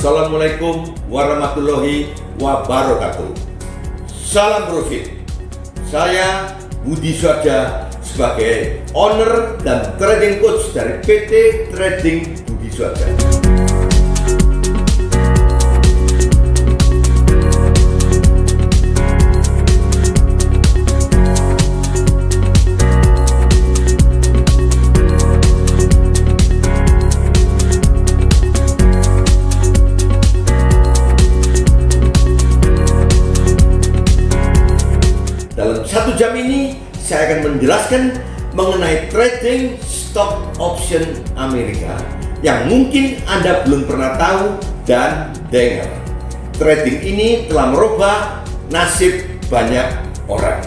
Assalamualaikum warahmatullahi wabarakatuh. Salam profit. Saya Budi Swarja sebagai owner dan trading coach dari PT Trading Budi Swarja. Dalam 1 jam ini saya akan menjelaskan mengenai trading stock option Amerika yang mungkin Anda belum pernah tahu dan dengar. Trading ini telah merubah nasib banyak orang.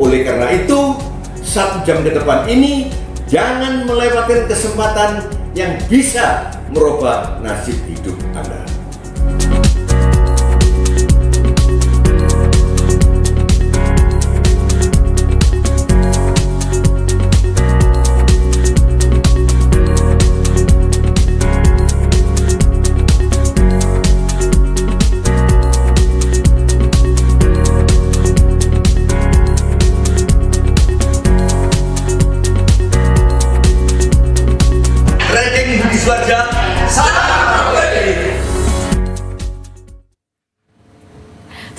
Oleh karena itu, 1 jam ke depan ini jangan melewatkan kesempatan yang bisa merubah nasib hidup Anda.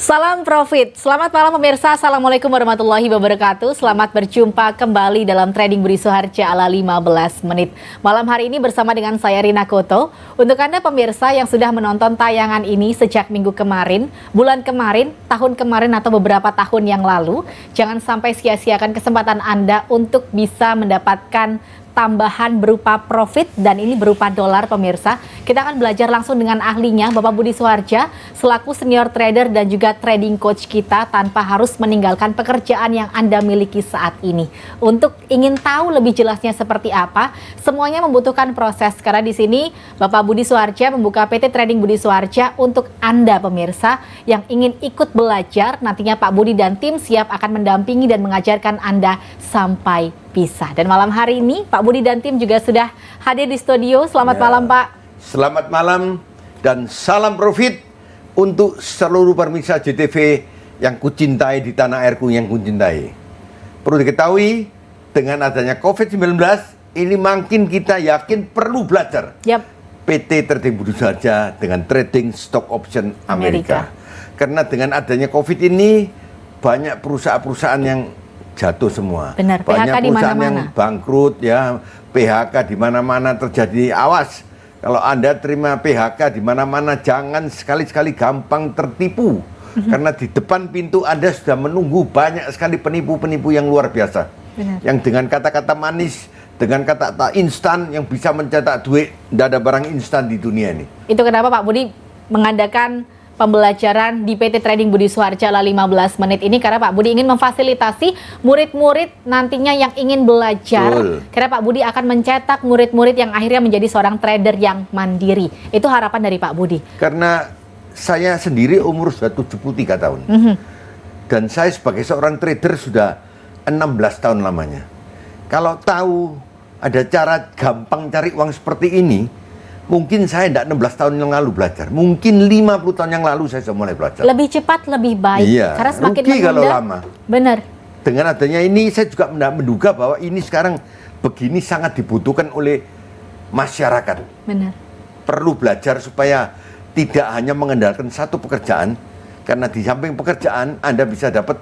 Salam Profit, selamat malam pemirsa, Assalamualaikum warahmatullahi wabarakatuh. Selamat berjumpa kembali dalam Trading Budi Suharja ala 15 menit. Malam hari ini bersama dengan saya Rina Koto. Untuk Anda pemirsa yang sudah menonton tayangan ini sejak minggu kemarin, bulan kemarin, tahun kemarin atau beberapa tahun yang lalu, jangan sampai sia-siakan kesempatan Anda untuk bisa mendapatkan tambahan berupa profit, dan ini berupa dolar pemirsa. Kita akan belajar langsung dengan ahlinya, Bapak Budi Suharja, selaku senior trader dan juga trading coach kita, tanpa harus meninggalkan pekerjaan yang Anda miliki saat ini. Untuk ingin tahu lebih jelasnya seperti apa, semuanya membutuhkan proses, karena di sini Bapak Budi Suharja membuka PT Trading Budi Suharja untuk Anda pemirsa yang ingin ikut belajar. Nantinya Pak Budi dan tim siap akan mendampingi dan mengajarkan Anda sampai bisa. Dan malam hari ini Pak Budi dan tim juga sudah hadir di studio. Selamat malam Pak. Selamat malam dan salam profit untuk seluruh pemirsa JTV yang kucintai di tanah airku yang kucintai. Perlu diketahui, dengan adanya COVID-19 ini makin kita yakin perlu belajar. PT Trading Budi Suharja dengan trading stock option Amerika. Karena dengan adanya COVID ini banyak perusahaan-perusahaan yang jatuh semua. Benar, banyak PHK perusahaan di yang bangkrut ya, PHK di mana-mana terjadi. Awas, kalau Anda terima PHK di mana-mana jangan sekali-sekali gampang tertipu. Karena di depan pintu Anda sudah menunggu banyak sekali penipu-penipu yang luar biasa. Benar. Yang dengan kata-kata manis, dengan kata-kata instan yang bisa mencetak duit. Tidak ada barang instan di dunia ini. Itu kenapa Pak Budi mengadakan pembelajaran di PT Trading Budi Suharja ala 15 menit ini, karena Pak Budi ingin memfasilitasi murid-murid nantinya yang ingin belajar. Karena Pak Budi akan mencetak murid-murid yang akhirnya menjadi seorang trader yang mandiri. Itu harapan dari Pak Budi. Karena saya sendiri umur sudah 73 tahun. Dan saya sebagai seorang trader sudah 16 tahun lamanya. Kalau tahu ada cara gampang cari uang seperti ini, mungkin saya tidak 16 tahun yang lalu belajar. Mungkin 50 tahun yang lalu saya sudah mulai belajar. Lebih cepat, lebih baik. Iya, Karena semakin rugi menunda, kalau lama. Benar. Dengan adanya ini, saya juga menduga bahwa ini sekarang begini sangat dibutuhkan oleh masyarakat. Benar. Perlu belajar supaya tidak hanya mengandalkan satu pekerjaan. Karena di samping pekerjaan, Anda bisa dapat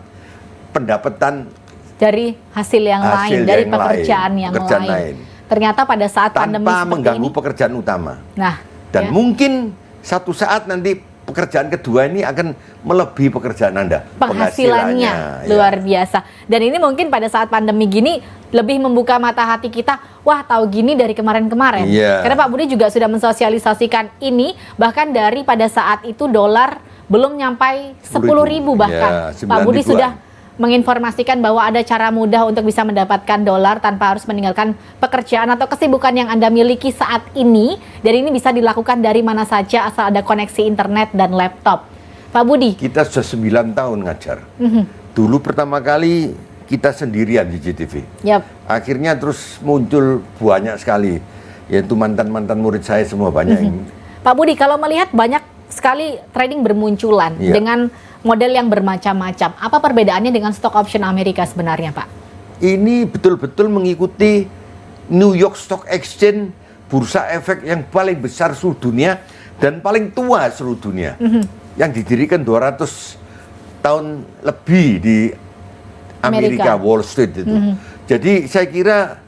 pendapatan dari hasil yang lain, dari pekerjaan yang lain. Ternyata pada saat pandemi tanpa seperti mengganggu ini, pekerjaan utama. Nah, dan mungkin satu saat nanti pekerjaan kedua ini akan melebihi pekerjaan Anda. Penghasilannya luar biasa. Dan ini mungkin pada saat pandemi gini lebih membuka mata hati kita. Wah, tahu gini dari kemarin-kemarin. Karena Pak Budi juga sudah mensosialisasikan ini, bahkan dari pada saat itu dolar belum nyampai 10.000 bahkan. Pak Budi sudah menginformasikan bahwa ada cara mudah untuk bisa mendapatkan dolar tanpa harus meninggalkan pekerjaan atau kesibukan yang Anda miliki saat ini. Dan ini bisa dilakukan dari mana saja asal ada koneksi internet dan laptop. Pak Budi, kita sudah 9 tahun ngajar. Dulu pertama kali kita sendirian di JTV. Akhirnya terus muncul banyak sekali, yaitu mantan-mantan murid saya semua banyak yang Pak Budi, kalau melihat banyak sekali trading bermunculan dengan model yang bermacam-macam, apa perbedaannya dengan stock option Amerika sebenarnya, Pak? Ini betul-betul mengikuti New York Stock Exchange, bursa efek yang paling besar seluruh dunia dan paling tua seluruh dunia, yang didirikan 200 tahun lebih di Amerika, Wall Street itu. Jadi saya kira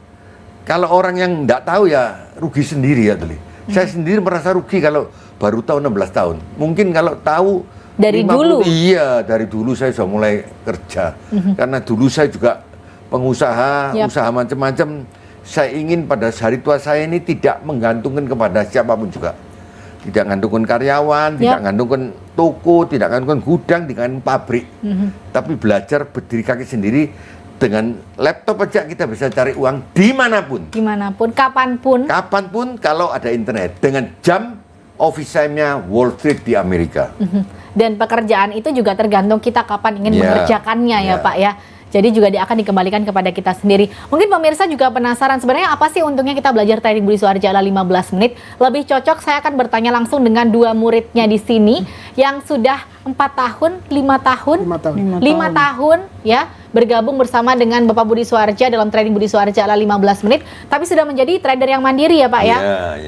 kalau orang yang tidak tahu ya rugi sendiri ya, Saya sendiri merasa rugi kalau baru tahu 16 tahun. Mungkin kalau tahu dari 50, dulu. Iya, dari dulu saya sudah mulai kerja. Karena dulu saya juga pengusaha, usaha macam-macam. Saya ingin pada hari tua saya ini tidak menggantungkan kepada siapapun juga. Tidak menggantungkan karyawan, tidak menggantungkan toko, tidak menggantungkan gudang, tidak menggantungkan pabrik. Tapi belajar berdiri kaki sendiri. Dengan laptop aja kita bisa cari uang dimanapun. Dimanapun, kapanpun. Kapanpun kalau ada internet. Dengan jam office time-nya Wall Street di Amerika. Dan pekerjaan itu juga tergantung kita kapan ingin mengerjakannya ya Pak ya. Jadi juga akan dikembalikan kepada kita sendiri. Mungkin pemirsa juga penasaran sebenarnya apa sih untungnya kita belajar trading Budi Suharja ala 15 menit. Lebih cocok saya akan bertanya langsung dengan dua muridnya di sini yang sudah 4 tahun, 5 tahun, 5 tahun ya bergabung bersama dengan Bapak Budi Suharja dalam trading Budi Suharja ala 15 menit. Tapi sudah menjadi trader yang mandiri ya Pak ya.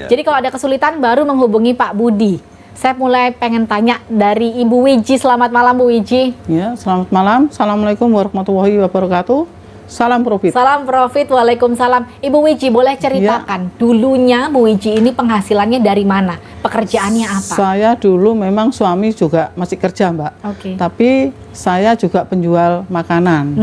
Jadi kalau ada kesulitan baru menghubungi Pak Budi. Saya mulai pengen tanya dari Ibu Wiji. Selamat malam Bu Wiji. Ya, selamat malam. Assalamualaikum warahmatullahi wabarakatuh. Salam profit. Salam profit. Waalaikumsalam. Ibu Wiji boleh ceritakan dulunya Bu Wiji ini penghasilannya dari mana? Pekerjaannya apa? Saya dulu memang suami juga masih kerja Mbak. Tapi saya juga penjual makanan.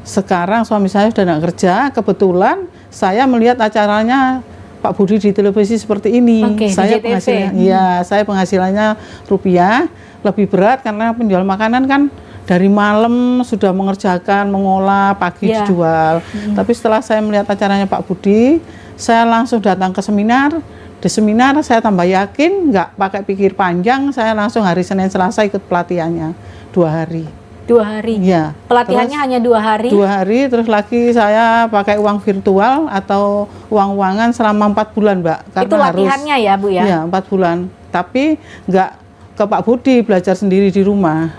Sekarang suami saya sudah tidak kerja. Kebetulan saya melihat acaranya Pak Budi di televisi seperti ini. Saya penghasilannya rupiah, lebih berat karena penjual makanan kan dari malam sudah mengerjakan, mengolah, pagi dijual. Tapi setelah saya melihat acaranya Pak Budi, saya langsung datang ke seminar. Di seminar saya tambah yakin, nggak pakai pikir panjang, saya langsung hari Senin Selasa ikut pelatihannya 2 hari. 2 hari? Iya. Pelatihannya hanya 2 hari? 2 hari, terus lagi saya pakai uang virtual atau uang-uangan selama 4 bulan, Mbak. Karena itu latihannya ya, Bu ya? Iya, 4 bulan. Tapi nggak ke Pak Budi, belajar sendiri di rumah.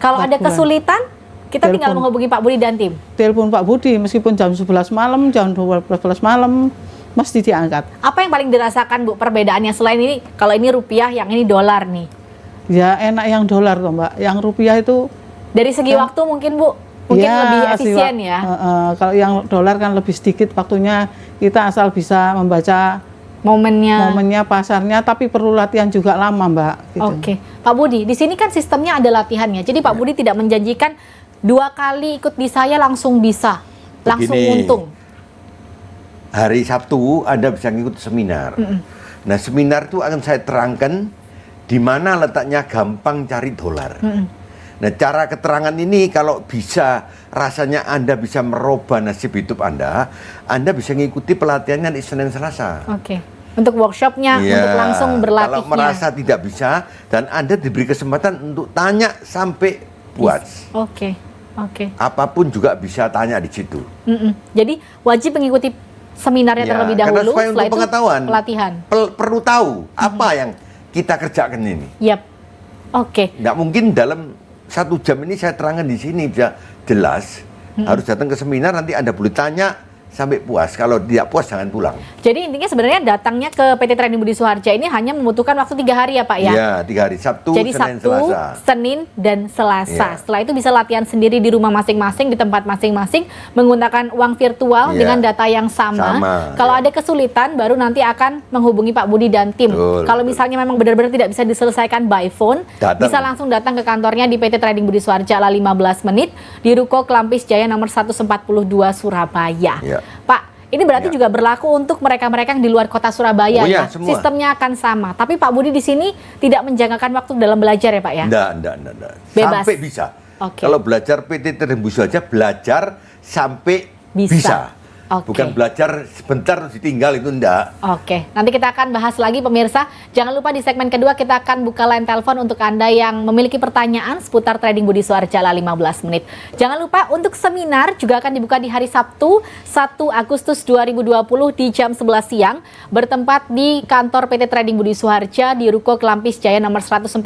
Kalau ada kesulitan, kita tinggal menghubungi Pak Budi dan tim? Telepon Pak Budi, meskipun jam 11 malam, jam 12 malam, mesti diangkat. Apa yang paling dirasakan, Bu, perbedaannya selain ini, kalau ini rupiah, yang ini dolar nih? Ya, enak yang dolar toh, Mbak. Yang rupiah itu dari segi waktu mungkin Bu, mungkin lebih efisien ya. Kalau yang dolar kan lebih sedikit waktunya, kita asal bisa membaca momennya pasarnya, tapi perlu latihan juga lama Mbak. Gitu. Pak Budi, di sini kan sistemnya ada latihannya. Jadi Pak Budi tidak menjanjikan 2 kali ikut di saya langsung bisa, langsung untung. Hari Sabtu Anda bisa ngikut seminar. Nah seminar itu akan saya terangkan di mana letaknya gampang cari dolar. Nah, cara keterangan ini kalau bisa rasanya Anda bisa merubah nasib hidup Anda bisa ngikuti pelatihannya di Senin Selasa. Untuk workshopnya, untuk langsung berlatihnya. Kalau merasa tidak bisa dan Anda diberi kesempatan untuk tanya sampai puas. Apapun juga bisa tanya di situ. Jadi wajib mengikuti seminarnya terlebih dahulu, setelah itu pengetahuan, pelatihan. Perlu tahu apa yang kita kerjakan ini. Nggak mungkin dalam 1 jam ini saya terangkan di sini bisa jelas. Harus datang ke seminar, nanti Anda boleh tanya sampai puas. Kalau tidak puas jangan pulang. Jadi intinya sebenarnya datangnya ke PT Trading Budi Suharja ini hanya membutuhkan waktu 3 hari ya Pak ya? Iya, 3 hari. Sabtu, jadi Senin, Sabtu, Selasa. Senin, dan Selasa. Setelah itu bisa latihan sendiri di rumah masing-masing, di tempat masing-masing, menggunakan uang virtual dengan data yang sama. Kalau ada kesulitan, baru nanti akan menghubungi Pak Budi dan tim. Kalau misalnya memang benar-benar tidak bisa diselesaikan by phone, bisa langsung datang ke kantornya di PT Trading Budi Suharja ala 15 menit, di Ruko Kelampis Jaya nomor 142 Surabaya. Pak, ini berarti juga berlaku untuk mereka-mereka yang di luar kota Surabaya ya? Semua. Sistemnya akan sama. Tapi Pak Budi di sini tidak menjangkakan waktu dalam belajar ya Pak ya? Enggak. Bebas. Sampai bisa. Kalau belajar PT Trading Budi Suharja, belajar sampai bisa. Oke. Bukan belajar sebentar terus ditinggal, itu enggak. Oke, nanti kita akan bahas lagi pemirsa. Jangan lupa di segmen kedua kita akan buka line telepon untuk Anda yang memiliki pertanyaan seputar trading Budi Suharja ala 15 menit. Jangan lupa untuk seminar juga akan dibuka di hari Sabtu 1 Agustus 2020 di jam 11 siang. Bertempat di kantor PT Trading Budi Suharja di Ruko Kelampis Jaya nomor 142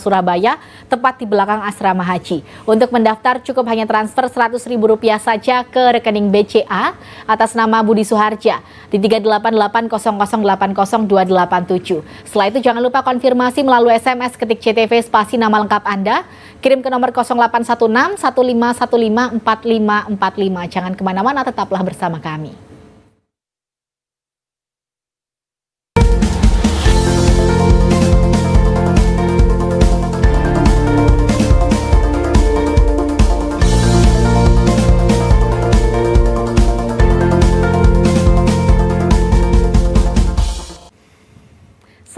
Surabaya, tepat di belakang Asrama Haji. Untuk mendaftar cukup hanya transfer Rp100.000 saja ke rekening BCA atas nama Budi Suharja di 38800800287. Setelah itu jangan lupa konfirmasi melalui SMS ketik CTV spasi nama lengkap Anda, kirim ke nomor 0816 1515 4545. Jangan kemana-mana, tetaplah bersama kami.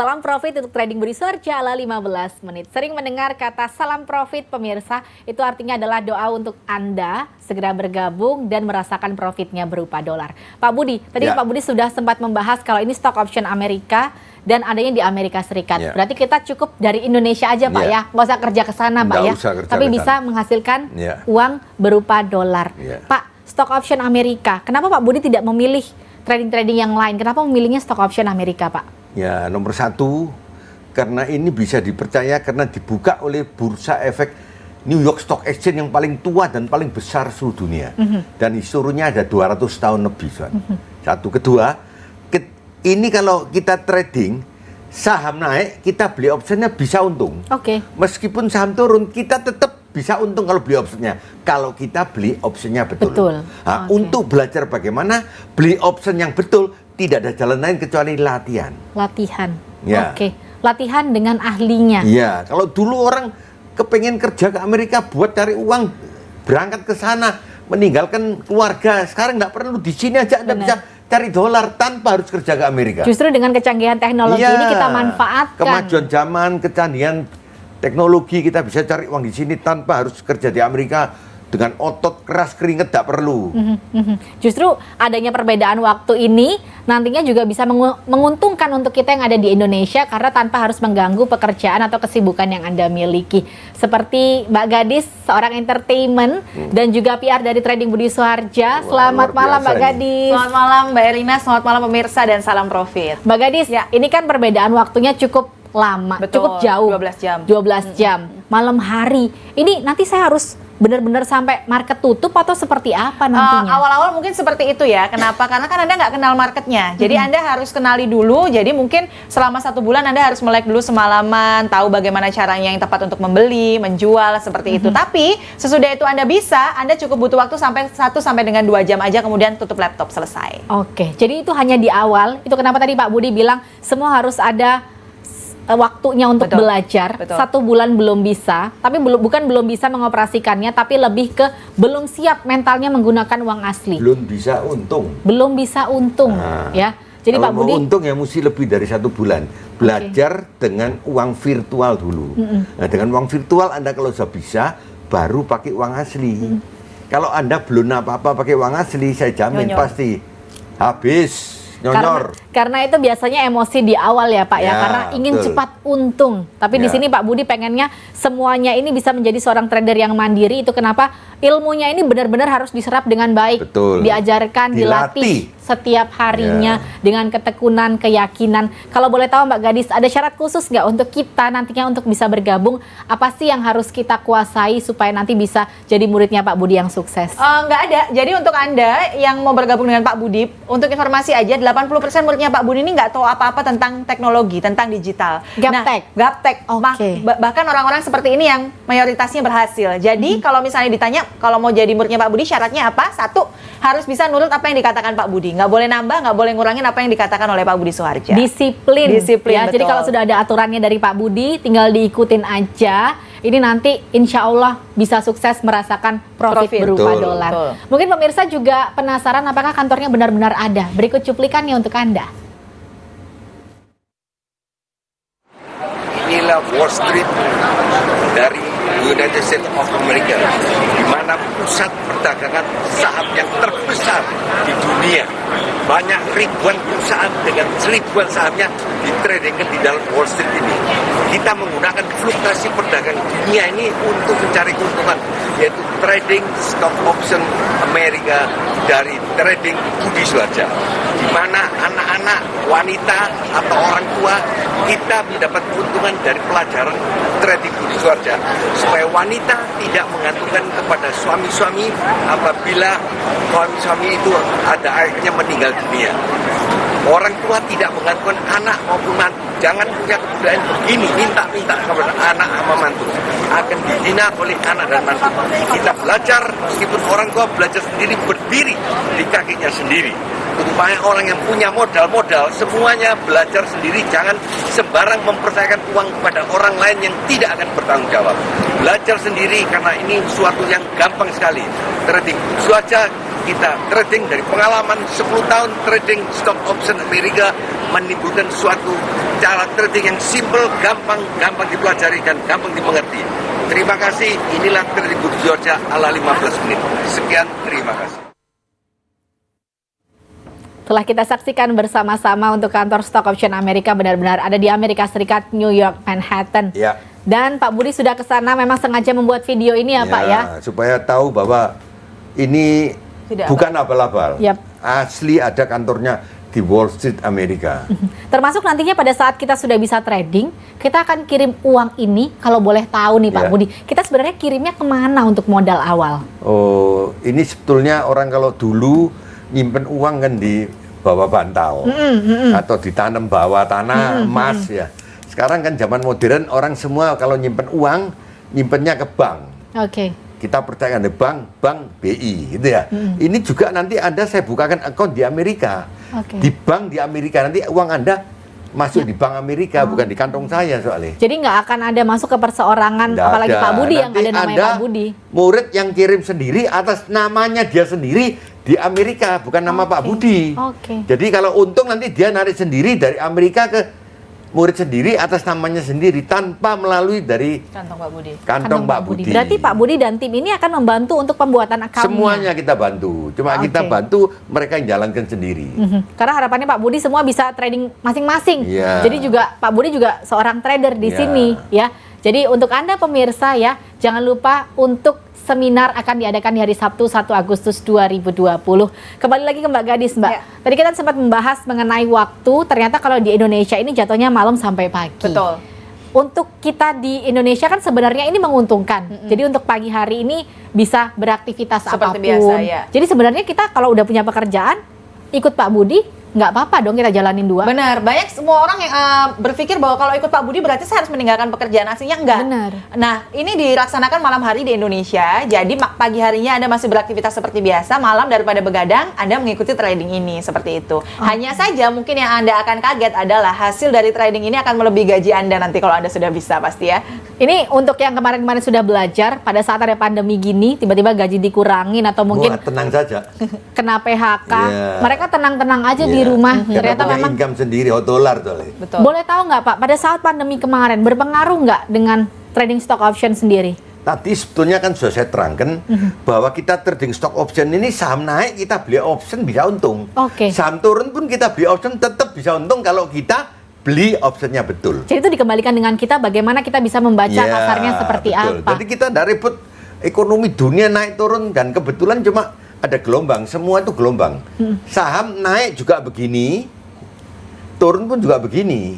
Salam profit untuk trading Budi Suharja ala 15 menit. Sering mendengar kata salam profit pemirsa, itu artinya adalah doa untuk Anda segera bergabung dan merasakan profitnya berupa dolar. Pak Budi, tadi Pak Budi sudah sempat membahas kalau ini stock option Amerika dan adanya di Amerika Serikat. Berarti kita cukup dari Indonesia aja Pak ya, nggak usah kerja ke sana Pak ya, tapi bisa menghasilkan uang berupa dolar. Pak, stock option Amerika, kenapa Pak Budi tidak memilih trading-trading yang lain? Kenapa memilihnya stock option Amerika Pak? Ya, nomor satu, karena ini bisa dipercaya karena dibuka oleh bursa efek New York Stock Exchange yang paling tua dan paling besar seluruh dunia. Dan historinya ada 200 tahun lebih. Satu. Kedua, ini kalau kita trading, saham naik, kita beli optionnya bisa untung. Meskipun saham turun, kita tetap bisa untung kalau beli optionnya. Kalau kita beli optionnya betul. Nah, untuk belajar bagaimana beli option yang betul, tidak ada jalan lain kecuali latihan. Latihan dengan ahlinya. Iya, kalau dulu orang kepengen kerja ke Amerika buat cari uang, berangkat ke sana, meninggalkan keluarga. Sekarang nggak perlu, di sini aja Anda bisa cari dolar tanpa harus kerja ke Amerika. Justru dengan kecanggihan teknologi ini kita manfaatkan. Kemajuan zaman, kecanggihan teknologi, kita bisa cari uang di sini tanpa harus kerja di Amerika. Dengan otot keras, keringet tak perlu. Justru adanya perbedaan waktu ini nantinya juga bisa menguntungkan untuk kita yang ada di Indonesia karena tanpa harus mengganggu pekerjaan atau kesibukan yang Anda miliki. Seperti Mbak Gadis, seorang entertainment dan juga PR dari Trading Budi Suharja. Selamat malam Mbak Gadis. Selamat malam Mbak Erina, selamat malam pemirsa dan salam profit. Mbak Gadis, ini kan perbedaan waktunya cukup lama, cukup jauh. 12 jam. Malam hari. Ini nanti saya harus benar-benar sampai market tutup atau seperti apa nantinya? Awal-awal mungkin seperti itu ya. Kenapa? Karena kan Anda nggak kenal marketnya. Jadi Anda harus kenali dulu. Jadi mungkin selama 1 bulan Anda harus melek dulu semalaman, tahu bagaimana caranya yang tepat untuk membeli, menjual, seperti itu. Tapi sesudah itu Anda bisa, Anda cukup butuh waktu sampai 1 sampai dengan 2 jam aja, kemudian tutup laptop, selesai. Jadi itu hanya di awal. Itu kenapa tadi Pak Budi bilang semua harus ada waktunya untuk belajar. 1 bulan belum bisa, tapi bukan belum bisa mengoperasikannya, tapi lebih ke belum siap mentalnya menggunakan uang asli. Belum bisa untung. Ya. Jadi kalau Pak Budi, mau untung ya mesti lebih dari 1 bulan. Belajar dengan uang virtual dulu. Nah, dengan uang virtual Anda kalau sudah bisa, baru pakai uang asli. Kalau Anda belum apa-apa pakai uang asli, saya jamin pasti habis. Karena itu biasanya emosi di awal ya Pak ya, karena ingin cepat untung. Tapi di sini Pak Budi pengennya semuanya ini bisa menjadi seorang trader yang mandiri. Itu kenapa ilmunya ini benar-benar harus diserap dengan baik, diajarkan, dilatih setiap harinya dengan ketekunan, keyakinan. Kalau boleh tahu Mbak Gadis, ada syarat khusus nggak untuk kita nantinya untuk bisa bergabung? Apa sih yang harus kita kuasai supaya nanti bisa jadi muridnya Pak Budi yang sukses? Nggak ada. Jadi untuk Anda yang mau bergabung dengan Pak Budi, untuk informasi aja, 80% muridnya Pak Budi ini nggak tahu apa-apa tentang teknologi, tentang digital. Gaptek. Bahkan orang-orang seperti ini yang mayoritasnya berhasil. Jadi kalau misalnya ditanya, kalau mau jadi muridnya Pak Budi syaratnya apa? 1, harus bisa nurut apa yang dikatakan Pak Budi. Nggak boleh nambah, nggak boleh ngurangin apa yang dikatakan oleh Pak Budi Suharja. Disiplin ya. Jadi kalau sudah ada aturannya dari Pak Budi, tinggal diikutin aja. Ini nanti insya Allah bisa sukses merasakan profit berupa dolar. Mungkin pemirsa juga penasaran apakah kantornya benar-benar ada. Berikut cuplikannya untuk Anda. Inilah Wall Street dari United States of America, di mana karena pusat perdagangan saham yang terbesar di dunia. Banyak ribuan perusahaan dengan seribuan sahamnya ditradingkan di dalam Wall Street ini. Kita menggunakan fluktuasi perdagangan dunia ini untuk mencari keuntungan, yaitu trading stock option Amerika dari trading Budi Suharja, di mana anak-anak, wanita atau orang tua kita mendapat keuntungan dari pelajaran trading Budi Suharja, supaya wanita tidak menggantungkan kepada suami-suami apabila suami itu ada akhirnya meninggal dunia. Orang tua tidak menggantungkan anak maupun mantu. Jangan punya kebudayaan begini, minta-minta kepada anak sama mantu. Akan dihina oleh anak dan mantu. Kita belajar, meskipun orang tua belajar sendiri, berdiri di kakinya sendiri. Supaya orang yang punya modal-modal, semuanya belajar sendiri. Jangan sembarang mempercayakan uang kepada orang lain yang tidak akan bertanggung jawab. Belajar sendiri karena ini suatu yang gampang sekali. Trading Suharja, kita trading dari pengalaman 10 tahun trading stock option Amerika, menimbulkan suatu cara trading yang simple, gampang dipelajari dan gampang dimengerti. Terima kasih, inilah trading Budi Suharja ala 15 menit. Sekian, terima kasih. Telah kita saksikan bersama-sama untuk kantor stock option Amerika benar-benar ada di Amerika Serikat, New York, Manhattan. Ya. Dan Pak Budi sudah ke sana memang sengaja membuat video ini ya Pak ya? Supaya tahu bahwa ini bukan abal-abal. Yep. Asli ada kantornya di Wall Street Amerika. Termasuk nantinya pada saat kita sudah bisa trading, kita akan kirim uang ini, kalau boleh tahu nih Pak Budi, kita sebenarnya kirimnya kemana untuk modal awal? Oh, ini sebetulnya orang kalau dulu nyimpen uang kan di bawah bantal atau ditanam bawah tanah emas ya. Sekarang kan zaman modern, orang semua kalau nyimpen uang, nyimpennya ke bank. Oke. Kita percayakan di bank BI gitu ya. Ini juga nanti saya bukakan account di Amerika. Di bank di Amerika, nanti uang Anda masuk di bank Amerika, bukan di kantong saya soalnya. Jadi nggak akan ada masuk ke perseorangan, apalagi Pak Budi yang ada namanya Pak Budi. Murid yang kirim sendiri atas namanya dia sendiri di Amerika, bukan nama Pak Budi. Jadi kalau untung nanti dia narik sendiri dari Amerika ke murid sendiri atas namanya sendiri tanpa melalui dari kantong Pak Budi. Kantong Pak Budi. Berarti Pak Budi dan tim ini akan membantu untuk pembuatan account. Semuanya kita bantu. Cuma kita bantu mereka yang jalankan sendiri. Karena harapannya Pak Budi semua bisa trading masing-masing. Yeah. Jadi juga Pak Budi juga seorang trader di sini ya. Jadi untuk Anda pemirsa ya, jangan lupa untuk seminar akan diadakan di hari Sabtu 1 Agustus 2020. Kembali lagi ke Mbak Gadis, Mbak. Ya. Tadi kita sempat membahas mengenai waktu, ternyata kalau di Indonesia ini jatuhnya malam sampai pagi. Betul. Untuk kita di Indonesia kan sebenarnya ini menguntungkan. Jadi untuk pagi hari ini bisa beraktivitas seperti apapun. biasa ya. Jadi sebenarnya kita kalau udah punya pekerjaan, ikut Pak Budi, nggak apa-apa dong kita jalanin dua. Benar, banyak semua orang yang berpikir bahwa kalau ikut Pak Budi berarti saya harus meninggalkan pekerjaan aslinya. Enggak. Benar. Nah, ini dilaksanakan malam hari di Indonesia. Jadi pagi harinya Anda masih beraktivitas seperti biasa, malam daripada begadang Anda mengikuti trading ini seperti itu. Hanya saja mungkin yang Anda akan kaget adalah hasil dari trading ini akan melebihi gaji Anda nanti kalau Anda sudah bisa pasti ya. Ini untuk yang kemarin-kemarin sudah belajar, pada saat ada pandemi gini, tiba-tiba gaji dikurangin atau mungkin tenang saja. Kena PHK, Yeah. mereka tenang-tenang aja di rumah. Ternyata memang income sendiri, $1 tuh. Betul. Boleh tahu nggak Pak, pada saat pandemi kemarin berpengaruh nggak dengan trading stock option sendiri? Tadi sebetulnya kan sudah saya terangkan bahwa kita trading stock option ini saham naik kita beli option bisa untung. Saham turun pun kita beli option tetap bisa untung kalau kita beli optionnya betul. Jadi itu dikembalikan dengan kita bagaimana kita bisa membaca pasarnya seperti betul. apa. Jadi kita tidak ribut ekonomi dunia naik turun dan kebetulan cuma ada gelombang, semua itu gelombang. Saham naik juga begini, turun pun juga begini.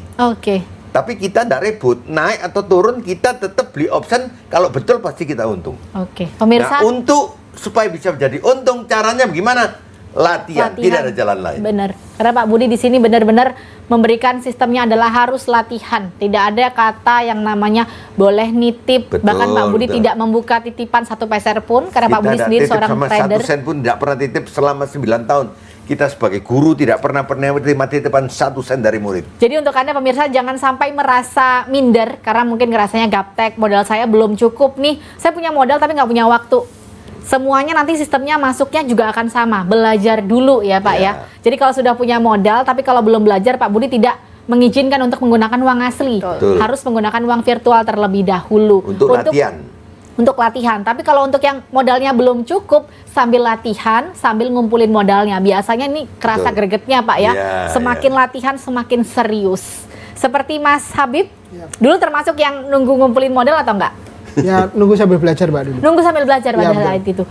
Tapi kita tidak ribut, naik atau turun kita tetap beli option, kalau betul pasti kita untung. Pemirsa. Nah, untuk supaya bisa menjadi untung caranya bagaimana? Latihan, tidak ada jalan lain. Benar. Karena Pak Budi di sini benar-benar memberikan sistemnya adalah harus latihan. Tidak ada kata yang namanya boleh nitip. Bahkan Pak Budi tidak membuka titipan 1 peser pun karena Pak Budi sendiri seorang trader. 1 sen pun tidak pernah titip selama 9 tahun. Kita sebagai guru tidak pernah menerima titipan 1 sen dari murid. Jadi untuk Anda pemirsa jangan sampai merasa minder karena mungkin ngerasanya gaptek, modal saya belum cukup nih. Saya punya modal tapi nggak punya waktu. Semuanya nanti sistemnya masuknya juga akan sama. Belajar dulu ya Pak ya. Jadi kalau sudah punya modal tapi kalau belum belajar Pak Budi tidak mengizinkan untuk menggunakan uang asli. Betul. Harus menggunakan uang virtual terlebih dahulu. Untuk latihan. untuk latihan. Tapi kalau untuk yang modalnya belum cukup, sambil latihan, sambil ngumpulin modalnya. Biasanya ini kerasa gregetnya Pak ya. Semakin latihan, semakin serius. Seperti Mas Habib, dulu termasuk yang nunggu ngumpulin modal atau enggak? Ya, nunggu sambil belajar Mbak dulu. Nunggu sambil belajar pada saat itu.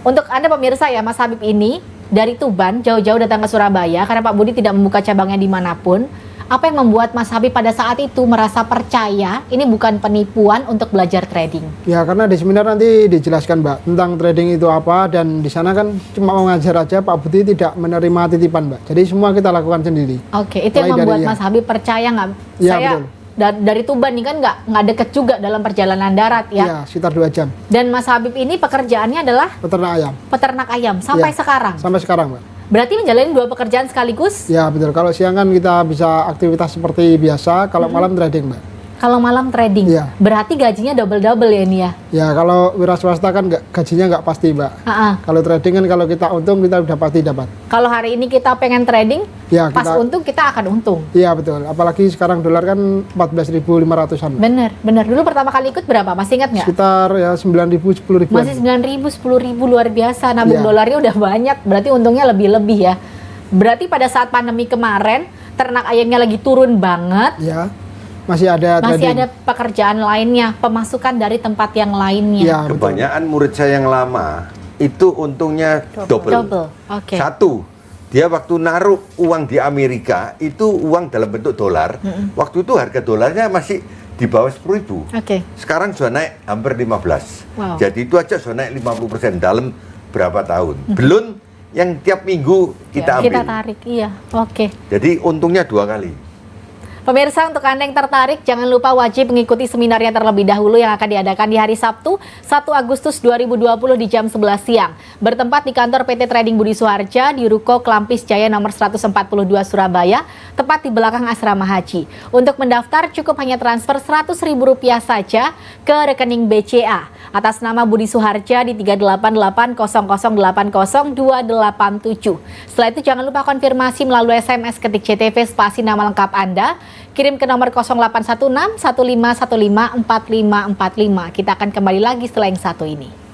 Untuk Anda pemirsa ya, Mas Habib ini dari Tuban jauh-jauh datang ke Surabaya karena Pak Budi tidak membuka cabangnya dimanapun. Apa yang membuat Mas Habib pada saat itu merasa percaya ini bukan penipuan untuk belajar trading? Ya, karena di seminar nanti dijelaskan Mbak tentang trading itu apa, dan di sana kan cuma mau ngajar aja, Pak Budi tidak menerima titipan Mbak. Jadi semua kita lakukan sendiri. Oke, itu yang membuat Mas Habib percaya nggak? Ya, Saya betul. Dari Tuban ini kan nggak deket juga dalam perjalanan darat ya? Iya, sekitar 2 jam. Dan Mas Habib ini pekerjaannya adalah Peternak ayam. peternak ayam sampai sekarang? Sampai sekarang Mbak. Berarti menjalani 2 pekerjaan sekaligus? Ya betul, kalau siang kan kita bisa aktivitas seperti biasa, kalau malam trading Mbak. Kalau malam trading, berarti gajinya double-double ya ini ya? Ya kalau wira swasta kan gajinya nggak pasti Mbak. Kalau trading kan kalau kita untung kita udah pasti dapat. Kalau hari ini kita pengen trading, pas untung kita akan untung. Iya betul, apalagi sekarang dolar kan 14.500-an. Bener. Dulu pertama kali ikut berapa? Masih ingat nggak? Sekitar ya 9.000, 10.000. Masih 9.000, 10.000, luar biasa. Nabung dolarnya udah banyak, berarti untungnya lebih-lebih ya. Berarti pada saat pandemi kemarin, ternak ayamnya lagi turun banget. Ya. Masih ada pekerjaan lainnya, pemasukan dari tempat yang lainnya. Ya, kebanyakan murid saya yang lama itu untungnya double. Satu, dia waktu naruh uang di Amerika itu uang dalam bentuk dolar. Waktu itu harga dolarnya masih di bawah 10.000. Sekarang sudah naik hampir 15. Jadi itu aja sudah naik 50% dalam berapa tahun. Belum yang tiap minggu kita ambil. Kita tarik, iya. Jadi untungnya 2 kali. Pemirsa, untuk Anda yang tertarik, jangan lupa wajib mengikuti seminarnya terlebih dahulu yang akan diadakan di hari Sabtu, 1 Agustus 2020 di jam 11 siang. Bertempat di kantor PT Trading Budi Suharja di Ruko Klampis Jaya nomor 142 Surabaya, tepat di belakang Asrama Haji. Untuk mendaftar cukup hanya transfer Rp100.000 saja ke rekening BCA atas nama Budi Suharja di 38880080287. Setelah itu jangan lupa konfirmasi melalui SMS ketik CTV spasi nama lengkap Anda. Kirim ke nomor 0816 1515 4545. Kita akan kembali lagi setelah yang satu ini.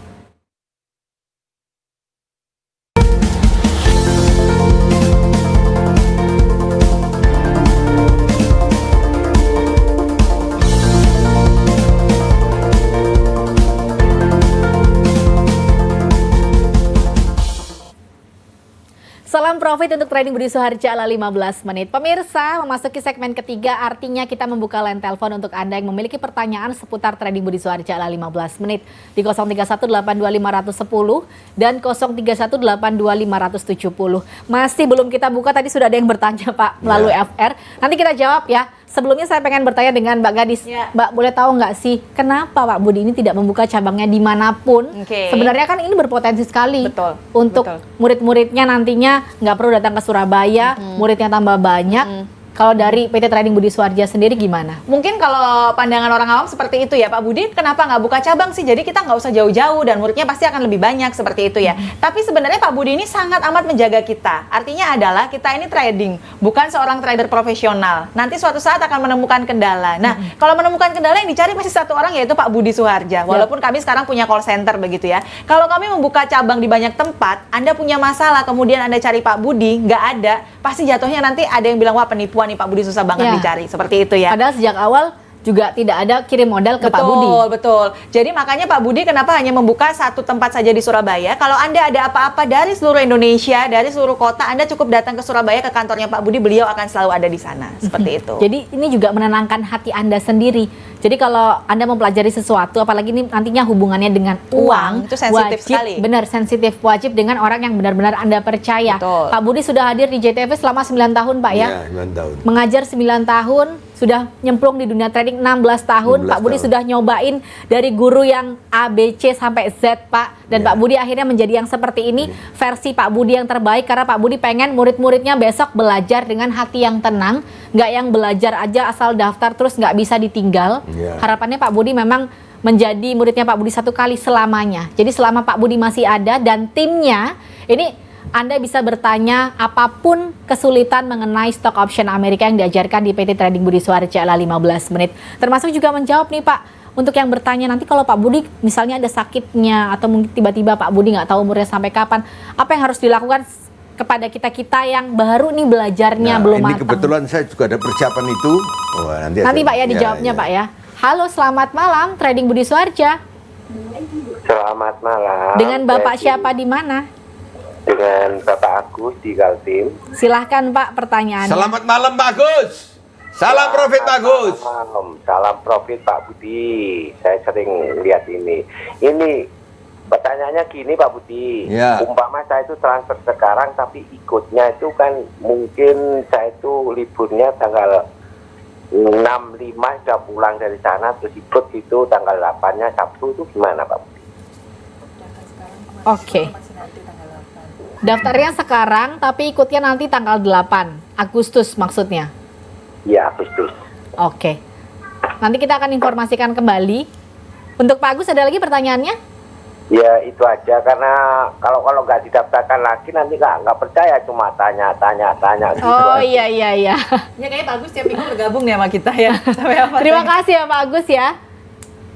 Salam profit untuk Trading Budi Suharja ala 15 menit. Pemirsa, memasuki segmen ketiga artinya kita membuka line telepon untuk Anda yang memiliki pertanyaan seputar Trading Budi Suharja ala 15 menit di 03182510 dan 03182570. Masih belum kita buka, tadi sudah ada yang bertanya Pak melalui FR. Nanti kita jawab ya. Sebelumnya saya pengen bertanya dengan Mbak Gadis. Mbak, boleh tahu nggak sih kenapa Pak Budi ini tidak membuka cabangnya dimanapun? Sebenarnya kan ini berpotensi sekali untuk murid-muridnya nantinya nggak perlu datang ke Surabaya, muridnya tambah banyak. Kalau dari PT Trading Budi Suharja sendiri gimana? Mungkin kalau pandangan orang awam seperti itu ya, Pak Budi, kenapa nggak buka cabang sih? Jadi kita nggak usah jauh-jauh dan muridnya pasti akan lebih banyak seperti itu ya. Tapi sebenarnya Pak Budi ini sangat amat menjaga kita. Artinya adalah kita ini trading, bukan seorang trader profesional. Nanti suatu saat akan menemukan kendala. Nah, kalau menemukan kendala yang dicari pasti satu orang, yaitu Pak Budi Suharja. Walaupun kami sekarang punya call center begitu ya. Kalau kami membuka cabang di banyak tempat, Anda punya masalah, kemudian Anda cari Pak Budi, nggak ada, pasti jatuhnya nanti ada yang bilang, wah penipuan nih Pak Budi, susah banget dicari, seperti itu ya. Padahal sejak awal juga tidak ada kirim modal ke Pak Budi. Betul. Jadi makanya Pak Budi kenapa hanya membuka satu tempat saja di Surabaya. Kalau Anda ada apa-apa dari seluruh Indonesia, dari seluruh kota, Anda cukup datang ke Surabaya ke kantornya Pak Budi, beliau akan selalu ada di sana. Seperti itu. Jadi ini juga menenangkan hati Anda sendiri. Jadi kalau Anda mempelajari sesuatu, apalagi ini nantinya hubungannya dengan uang, itu sensitif sekali. Benar, sensitif, wajib dengan orang yang benar-benar Anda percaya. Betul. Pak Budi sudah hadir di JTV selama 9 tahun Pak ya? Iya, 9 tahun. Mengajar 9 tahun, sudah nyemplung di dunia trading 16 tahun. Pak Budi sudah nyobain dari guru yang A, B, C sampai Z Pak. Dan Pak Budi akhirnya menjadi yang seperti ini, versi Pak Budi yang terbaik. Karena Pak Budi pengen murid-muridnya besok belajar dengan hati yang tenang. Nggak yang belajar aja asal daftar terus nggak bisa ditinggal. Harapannya Pak Budi memang menjadi muridnya Pak Budi satu kali selamanya. Jadi selama Pak Budi masih ada dan timnya, ini Anda bisa bertanya apapun kesulitan mengenai stock option Amerika yang diajarkan di PT Trading Budi Suharja ala 15 menit. Termasuk juga menjawab nih Pak, untuk yang bertanya nanti kalau Pak Budi misalnya ada sakitnya atau mungkin tiba-tiba Pak Budi nggak tahu umurnya sampai kapan, apa yang harus dilakukan kepada kita-kita yang baru nih belajarnya belum ini matang? Kebetulan saya juga ada persiapan itu. Nanti Pak ya dijawabnya Pak ya. Halo, selamat malam Trading Budi Suharja. Selamat malam. Dengan Bapak siapa di mana? Dengan Bapak Agus di Kaltim. Silahkan Pak pertanyaannya. Selamat malam Pak Agus. Salam profit Pak Agus. Salam profit Pak Budi. Saya sering lihat ini. Ini pertanyaannya gini Pak Budi. Ya. Umpama saya itu transfer sekarang tapi ikutnya itu kan mungkin saya itu liburnya tanggal 6-5 sudah pulang dari sana terus ikut itu tanggal 8-nya Sabtu, itu gimana Pak Budi? Oke. Daftarnya sekarang tapi ikutnya nanti tanggal 8 Agustus maksudnya? Iya, Agustus. Oke. Nanti kita akan informasikan kembali. Untuk Pak Agus ada lagi pertanyaannya? Ya itu aja, karena kalau nggak didaftarkan lagi nanti nggak percaya, cuma tanya gitu. Oh iya. Ya kayaknya Pak Agus tiap minggu bergabung nih sama kita ya. Terima kasih ya Pak Agus ya.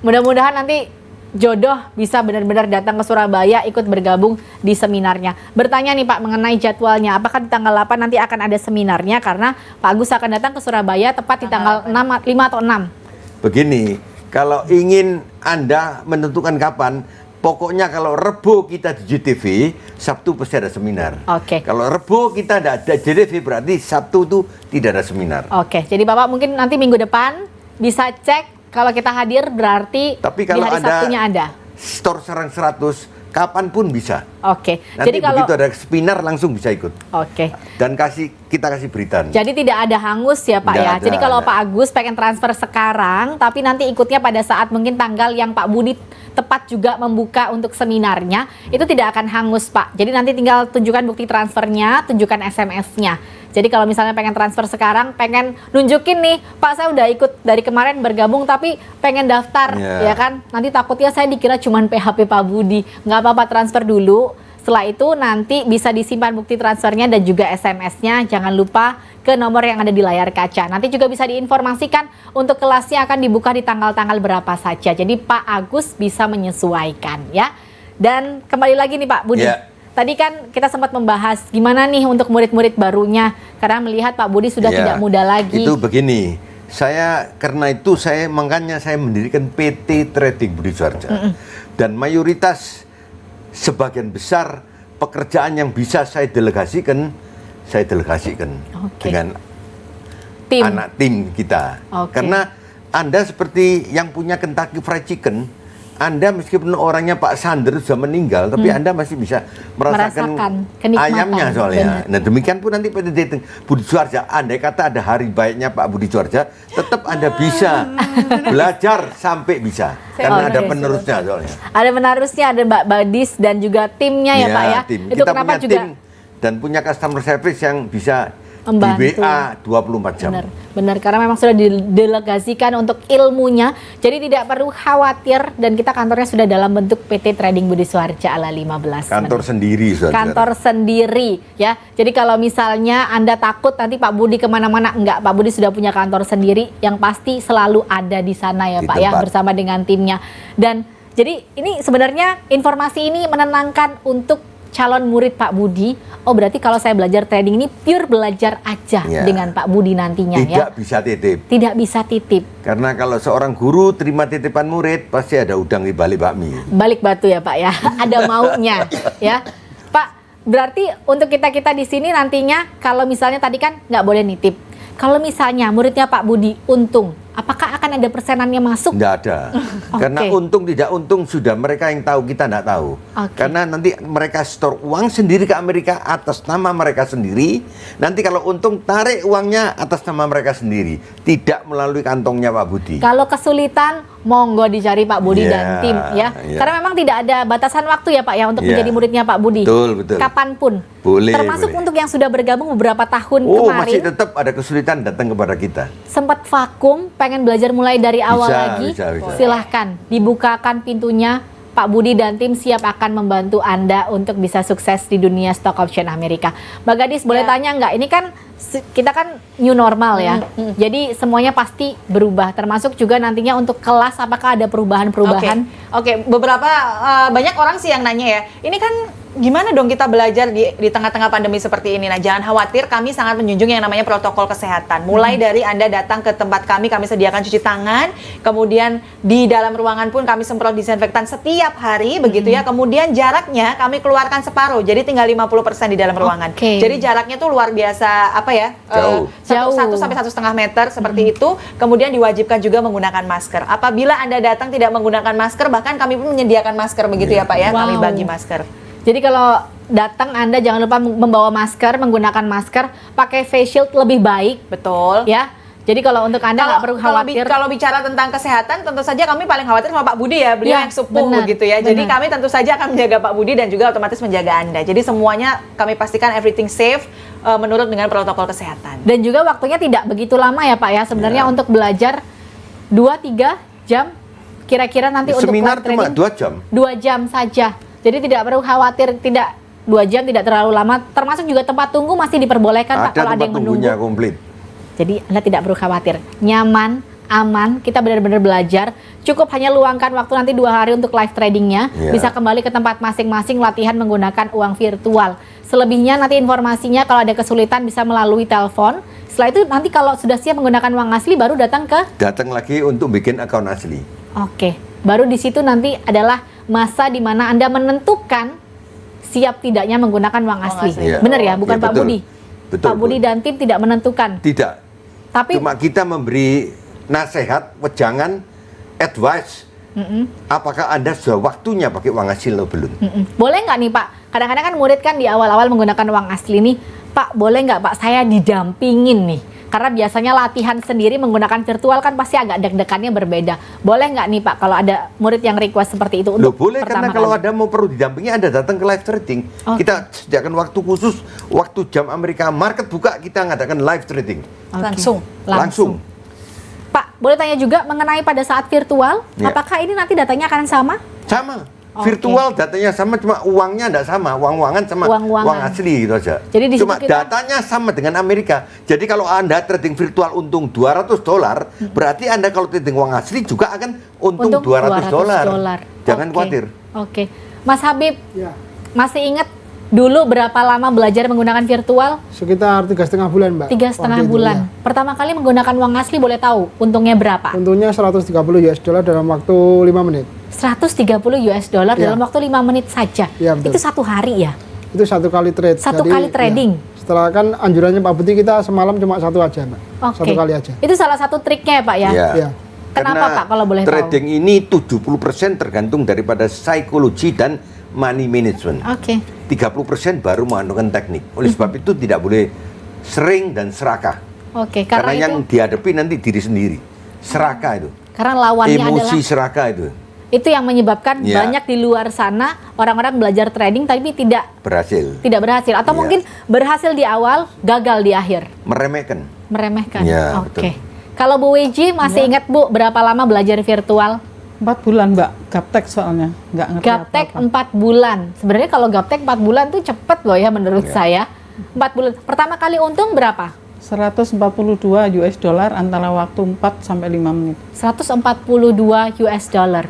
Mudah-mudahan nanti jodoh bisa benar-benar datang ke Surabaya ikut bergabung di seminarnya. Bertanya nih Pak mengenai jadwalnya, apakah di tanggal 8 nanti akan ada seminarnya karena Pak Agus akan datang ke Surabaya tepat di tanggal 5 atau 6. Begini, kalau ingin Anda menentukan kapan, pokoknya kalau Rebo kita di JTV, Sabtu pasti ada seminar. Oke. Kalau Rebo kita ada JTV berarti Sabtu itu tidak ada seminar. Oke, jadi Bapak mungkin nanti minggu depan bisa cek kalau kita hadir berarti tapi di kalau hari Sabtunya ada. Store Serang 100, kapanpun bisa. Oke. Nanti Jadi kalau begitu ada seminar langsung bisa ikut. Oke. Dan kita kasih berita. Jadi tidak ada hangus ya Pak ya. Jadi kalau Pak Agus pengen transfer sekarang, tapi nanti ikutnya pada saat mungkin tanggal yang Pak Budi tepat juga membuka untuk seminarnya, itu tidak akan hangus Pak. Jadi nanti tinggal tunjukkan bukti transfernya, tunjukkan SMS-nya. Jadi kalau misalnya pengen transfer sekarang, pengen nunjukin nih, Pak saya udah ikut dari kemarin bergabung tapi pengen daftar, ya kan? Nanti takutnya saya dikira cuman PHP Pak Budi. Nggak apa-apa, transfer dulu. Setelah itu nanti bisa disimpan bukti transfernya dan juga SMS-nya. Jangan lupa ke nomor yang ada di layar kaca. Nanti juga bisa diinformasikan untuk kelasnya akan dibuka di tanggal-tanggal berapa saja. Jadi Pak Agus bisa menyesuaikan ya. Dan kembali lagi nih Pak Budi. Ya. Tadi kan kita sempat membahas gimana nih untuk murid-murid barunya. Karena melihat Pak Budi sudah tidak muda lagi. Itu begini, makanya saya mendirikan PT Trading Budi Suharja. Dan mayoritas sebagian besar pekerjaan yang bisa saya delegasikan dengan anak tim kita. Karena Anda seperti yang punya Kentucky Fried Chicken, Anda meskipun orangnya Pak Sander sudah meninggal, tapi Anda masih bisa merasakan ayamnya soalnya. Nah demikian pun nanti PT Budi Suharja, andai kata ada hari baiknya Pak Budi Suharja, tetap Anda bisa belajar sampai bisa. Karena ada penerusnya soalnya. Ada penerusnya, ada Mbak Badis dan juga timnya ya Pak ya. Tim. Itu kita kenapa punya juga tim dan punya customer service yang bisa membantu. Di WA 24 jam. Benar, karena memang sudah didelegasikan untuk ilmunya, jadi tidak perlu khawatir dan kita kantornya sudah dalam bentuk PT Trading Budi Suharja ala 15. Kantor sendiri, saudara. Kantor sendiri, ya. Jadi kalau misalnya Anda takut nanti Pak Budi kemana-mana, enggak, Pak Budi sudah punya kantor sendiri yang pasti selalu ada di sana ya di Pak tempat. Ya, bersama dengan timnya. Dan jadi ini sebenarnya informasi ini menenangkan untuk calon murid Pak Budi. Oh berarti kalau saya belajar trading ini pure belajar aja dengan Pak Budi nantinya. Tidak bisa titip. Tidak bisa titip. Karena kalau seorang guru terima titipan murid pasti ada udang di balik bakmi. Balik batu ya Pak ya. Ada maunya ya. Pak, berarti untuk kita di sini nantinya kalau misalnya tadi kan nggak boleh nitip. Kalau misalnya muridnya Pak Budi untung, apakah akan ada persenannya masuk? Tidak ada. Karena untung tidak untung sudah mereka yang tahu, kita tidak tahu. Karena nanti mereka store uang sendiri ke Amerika atas nama mereka sendiri. Nanti kalau untung tarik uangnya atas nama mereka sendiri, tidak melalui kantongnya Pak Budi. Kalau kesulitan monggo dicari Pak Budi dan tim ya. Karena memang tidak ada batasan waktu ya Pak ya untuk menjadi muridnya Pak Budi. Betul. Kapanpun. Boleh. Termasuk untuk yang sudah bergabung beberapa tahun kemarin. Masih tetap ada kesulitan datang kepada kita. Sempat vakum, pengen belajar mulai dari awal lagi. Bisa. Silahkan dibukakan pintunya. Pak Budi dan tim siap akan membantu Anda untuk bisa sukses di dunia stock option Amerika. Mbak Gadis, boleh tanya nggak? Ini kan kita kan new normal ya. Jadi semuanya pasti berubah, termasuk juga nantinya untuk kelas apakah ada perubahan-perubahan? Oke, beberapa banyak orang sih yang nanya ya. Ini kan gimana dong kita belajar di tengah-tengah pandemi seperti ini? Nah, jangan khawatir, kami sangat menjunjung yang namanya protokol kesehatan. Mulai dari Anda datang ke tempat kami sediakan cuci tangan, kemudian di dalam ruangan pun kami semprot disinfektan setiap hari, begitu ya. Kemudian jaraknya kami keluarkan separuh, jadi tinggal 50% di dalam ruangan. Jadi jaraknya tuh luar biasa, apa ya? Jauh. 1 sampai 1,5 meter seperti itu. Kemudian diwajibkan juga menggunakan masker. Apabila Anda datang tidak menggunakan masker, bahkan kami pun menyediakan masker, begitu ya Pak ya. Kami bagi masker. Jadi kalau datang Anda jangan lupa membawa masker, menggunakan masker, pakai face shield lebih baik. Betul. Ya. Jadi kalau untuk Anda nggak perlu khawatir. Kalau bicara tentang kesehatan, tentu saja kami paling khawatir sama Pak Budi ya, beliau yang sepuh gitu ya. Benar. Jadi kami tentu saja akan menjaga Pak Budi dan juga otomatis menjaga Anda. Jadi semuanya kami pastikan everything safe menurut dengan protokol kesehatan. Dan juga waktunya tidak begitu lama ya Pak ya, sebenarnya untuk belajar 2-3 jam kira-kira nanti untuk seminar live cuma training. 2 jam. 2 jam saja. Jadi tidak perlu khawatir, tidak 2 jam tidak terlalu lama, termasuk juga tempat tunggu masih diperbolehkan Pak kalau ada yang menunggu. Tempat tunggunya komplit. Jadi Anda tidak perlu khawatir, nyaman, aman, kita benar-benar belajar. Cukup hanya luangkan waktu nanti 2 hari untuk live tradingnya, bisa kembali ke tempat masing-masing latihan menggunakan uang virtual. Selebihnya nanti informasinya kalau ada kesulitan bisa melalui telepon. Setelah itu nanti kalau sudah siap menggunakan uang asli baru datang lagi untuk bikin akun asli. Oke, baru di situ nanti adalah masa di mana Anda menentukan siap tidaknya menggunakan uang asli. Benar ya, bukan Pak Budi. Betul, Pak Budi dan tim tidak menentukan. Tidak. Tapi cuma kita memberi nasihat, wejangan, advice. Apakah Anda sudah waktunya pakai uang asli atau belum? Boleh nggak nih Pak? Kadang-kadang kan murid kan di awal-awal menggunakan uang asli nih, Pak boleh nggak Pak saya didampingin nih? Karena biasanya latihan sendiri menggunakan virtual kan pasti agak deg-degannya berbeda. Boleh nggak nih Pak kalau ada murid yang request seperti itu untuk boleh, karena kalau ada mau perlu didampingi Anda datang ke live trading. Kita sediakan waktu khusus, waktu jam Amerika market buka kita ngadakan live trading. Langsung. Pak, boleh tanya juga mengenai pada saat virtual, apakah ini nanti datanya akan sama? Sama. Virtual datanya sama, cuma uangnya tidak sama, uang-uangan sama uang asli gitu aja. Jadi cuma datanya sama dengan Amerika. Jadi kalau Anda trading virtual untung $200, berarti Anda kalau trading uang asli juga akan untung $200. Jangan khawatir. Oke. Mas Habib, masih ingat dulu berapa lama belajar menggunakan virtual? Sekitar 3,5 bulan, Mbak. 3,5 bulan. Pertama kali menggunakan uang asli boleh tahu untungnya berapa? Untungnya $130 dalam waktu 5 menit. $130 dalam waktu 5 menit saja. Itu 1 hari ya? Itu 1 kali trade. 1 kali trading. Setelah kan anjurannya Pak Budi kita semalam cuma 1 aja, Mbak. 1 kali aja. Itu salah satu triknya ya Pak ya? Iya. Kenapa Pak kalau boleh tahu? Trading ini 70% tergantung daripada psikologi dan money management. 30% baru mengandungkan teknik. Oleh sebab itu tidak boleh sering dan serakah. Karena yang dihadapi nanti diri sendiri. Serakah itu. Karena lawannya emosi adalah serakah itu. Itu yang menyebabkan banyak di luar sana orang-orang belajar trading tapi tidak berhasil atau mungkin berhasil di awal, gagal di akhir. Meremehkan. Oke. Kalau Bu Weji masih ingat Bu berapa lama belajar virtual? 4 bulan Mbak, gaptek soalnya, nggak ngerti gaptek apa-apa. 4 bulan. Sebenarnya kalau gaptek 4 bulan tuh cepet loh ya menurut saya. 4 bulan. Pertama kali untung berapa? $142 antara waktu 4 sampai 5 menit. $142.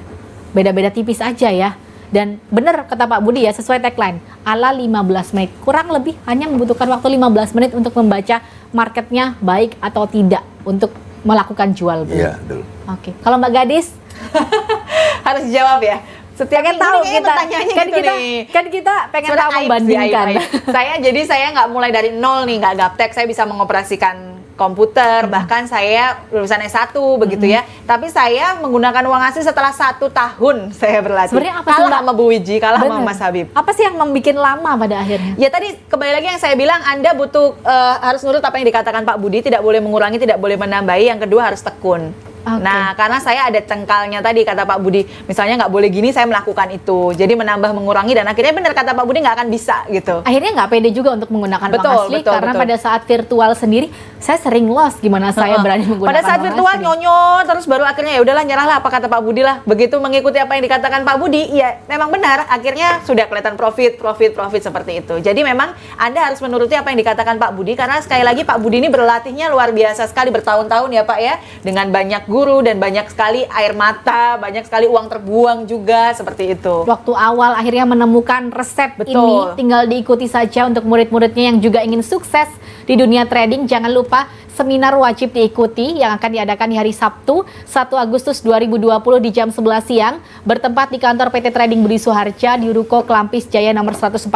Beda-beda tipis aja ya. Dan benar kata Pak Budi ya, sesuai tagline, ala 15 menit. Kurang lebih hanya membutuhkan waktu 15 menit untuk membaca marketnya baik atau tidak untuk melakukan jual beli. Iya, betul. Oke. Kalau Mbak Gadis harus dijawab ya. Setiap pengen tahu kita pengen tahu membandingkan. Saya nggak mulai dari nol nih, nggak gaptek. Saya bisa mengoperasikan komputer, bahkan saya lulusan S1 begitu ya. Tapi saya menggunakan uang asli setelah 1 tahun saya berlatih. Sebenarnya apa kalah sama Bu Wiji, kalah sama Mas Habib. Apa sih yang membuat lama pada akhirnya? Ya tadi kembali lagi yang saya bilang, Anda butuh harus nurut apa yang dikatakan Pak Budi, tidak boleh mengurangi, tidak boleh menambahi. Yang kedua harus tekun. Nah, karena saya ada cengkalnya tadi kata Pak Budi, misalnya nggak boleh gini, saya melakukan itu. Jadi menambah mengurangi dan akhirnya benar kata Pak Budi nggak akan bisa gitu. Akhirnya nggak pede juga untuk menggunakan uang asli karena pada saat virtual sendiri saya sering lost gimana saya berani menggunakan pada saat virtual nyonyor terus baru akhirnya ya udahlah nyerahlah apa kata Pak Budi lah. Begitu mengikuti apa yang dikatakan Pak Budi, ya memang benar akhirnya sudah kelihatan profit seperti itu. Jadi memang Anda harus menuruti apa yang dikatakan Pak Budi karena sekali lagi Pak Budi ini berlatihnya luar biasa sekali bertahun-tahun ya Pak ya, dengan banyak guru dan banyak sekali air mata, banyak sekali uang terbuang juga seperti itu. Waktu awal akhirnya menemukan resep ini, tinggal diikuti saja untuk murid-muridnya yang juga ingin sukses di dunia trading. Jangan lupa seminar wajib diikuti yang akan diadakan di hari Sabtu 1 Agustus 2020 di jam 11 siang bertempat di kantor PT Trading Budi Suharja di Ruko Kelampis Jaya nomor 142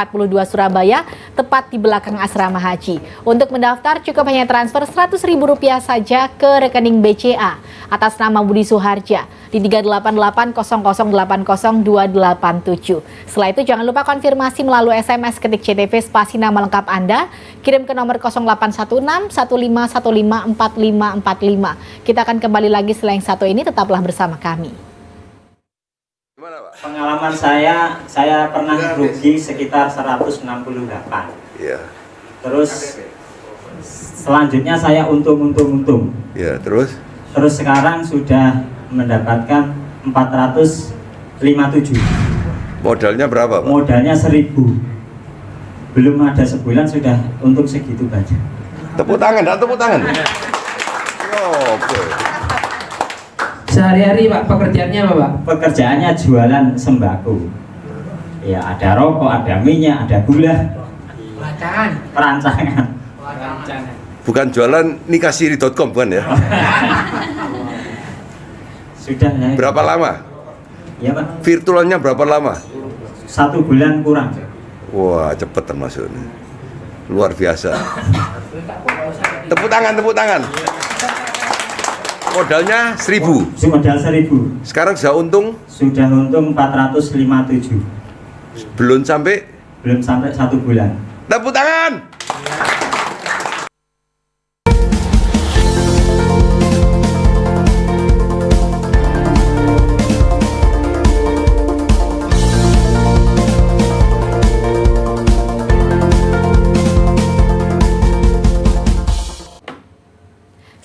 Surabaya, tepat di belakang asrama haji. Untuk mendaftar cukup hanya transfer Rp100.000 saja ke rekening BCA atas nama Budi Suharja di 3880080287. Setelah itu jangan lupa konfirmasi melalui SMS ketik CTV spasi nama lengkap Anda, kirim ke nomor 081615154545. Kita akan kembali lagi setelah yang satu ini, tetaplah bersama kami. Pengalaman saya pernah rugi sekitar 168. Iya. Terus selanjutnya saya untung. Iya, terus sekarang sudah mendapatkan 457. modalnya berapa, Pak? Modalnya 1.000. Belum ada sebulan sudah untung segitu banyak. Tepuk tangan, tepuk tangan. Oke. Sehari-hari Pak pekerjaannya apa Pak? Pekerjaannya jualan sembako. Ya, ada rokok, ada minyak, ada gula. Perancangan. Bukan jualan nikahsiri.com bukan ya? Sudah ya. Berapa lama? Ya Pak. Virtualnya berapa lama? 1 bulan kurang. Wah, cepet termasuk ini. Luar biasa. Tepuk tangan. Modalnya 1.000. Modal 1.000. Sekarang sudah untung? Sudah untung 457. Belum sampai 1 bulan. Tepuk tangan.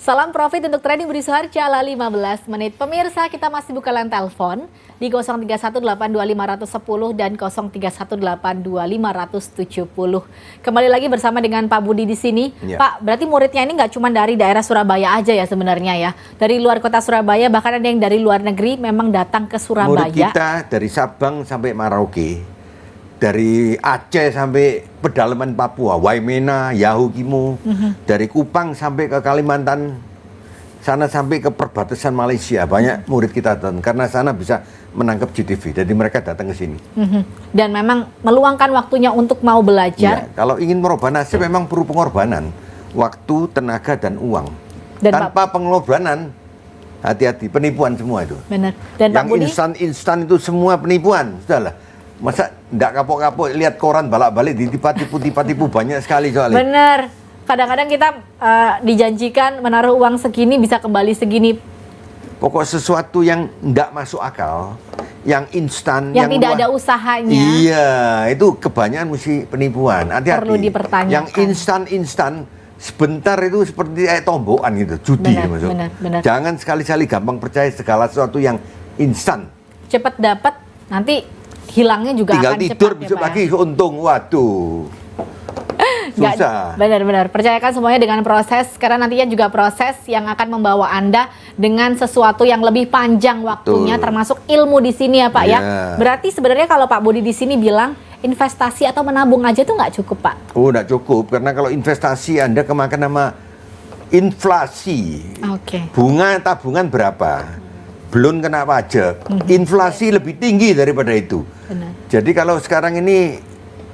Salam profit untuk trading Budi Suharja ala 15 menit. Pemirsa, kita masih buka line telepon di 03182510 dan 03182570. Kembali lagi bersama dengan Pak Budi di sini. Ya. Pak, berarti muridnya ini nggak cuma dari daerah Surabaya aja ya sebenarnya ya. Dari luar kota Surabaya, bahkan ada yang dari luar negeri memang datang ke Surabaya. Murid kita dari Sabang sampai Merauke, dari Aceh sampai pedalaman Papua, Waimena, Yahukimo, dari Kupang sampai ke Kalimantan, sana sampai ke perbatasan Malaysia, banyak murid kita datang karena sana bisa menangkap GTV, jadi mereka datang ke sini. Dan memang meluangkan waktunya untuk mau belajar. Ya, kalau ingin merubah nasib memang perlu pengorbanan, waktu, tenaga, dan uang. Dan tanpa pengorbanan, hati-hati, penipuan semua itu. Benar. Dan yang instan itu semua penipuan, sudahlah. Masa enggak kapok-kapok lihat koran balak-balik tipu banyak sekali soalnya. Bener. Kadang-kadang kita dijanjikan menaruh uang segini bisa kembali segini. Pokok sesuatu yang enggak masuk akal, yang instan, yang tidak ada usahanya. Iya, itu kebanyakan mesti penipuan. Hati-hati. Perlu dipertanyakan. Yang instan sebentar itu seperti tombokan gitu, judi masuk. Benar. Jangan sekali-kali gampang percaya segala sesuatu yang instan. Cepat dapat, nanti hilangnya juga tinggal akan tidur cepat besok pagi untung, waduh susah. Benar-benar percayakan semuanya dengan proses, karena nantinya juga proses yang akan membawa Anda dengan sesuatu yang lebih panjang waktunya. Betul. Termasuk ilmu di sini ya Pak ya. Berarti sebenarnya kalau Pak Budi di sini bilang investasi atau menabung aja tuh nggak cukup Pak? Oh, nggak cukup, karena kalau investasi Anda kemakan sama inflasi. Bunga tabungan berapa? Belum kena pajak, inflasi lebih tinggi daripada itu. Benar. Jadi kalau sekarang ini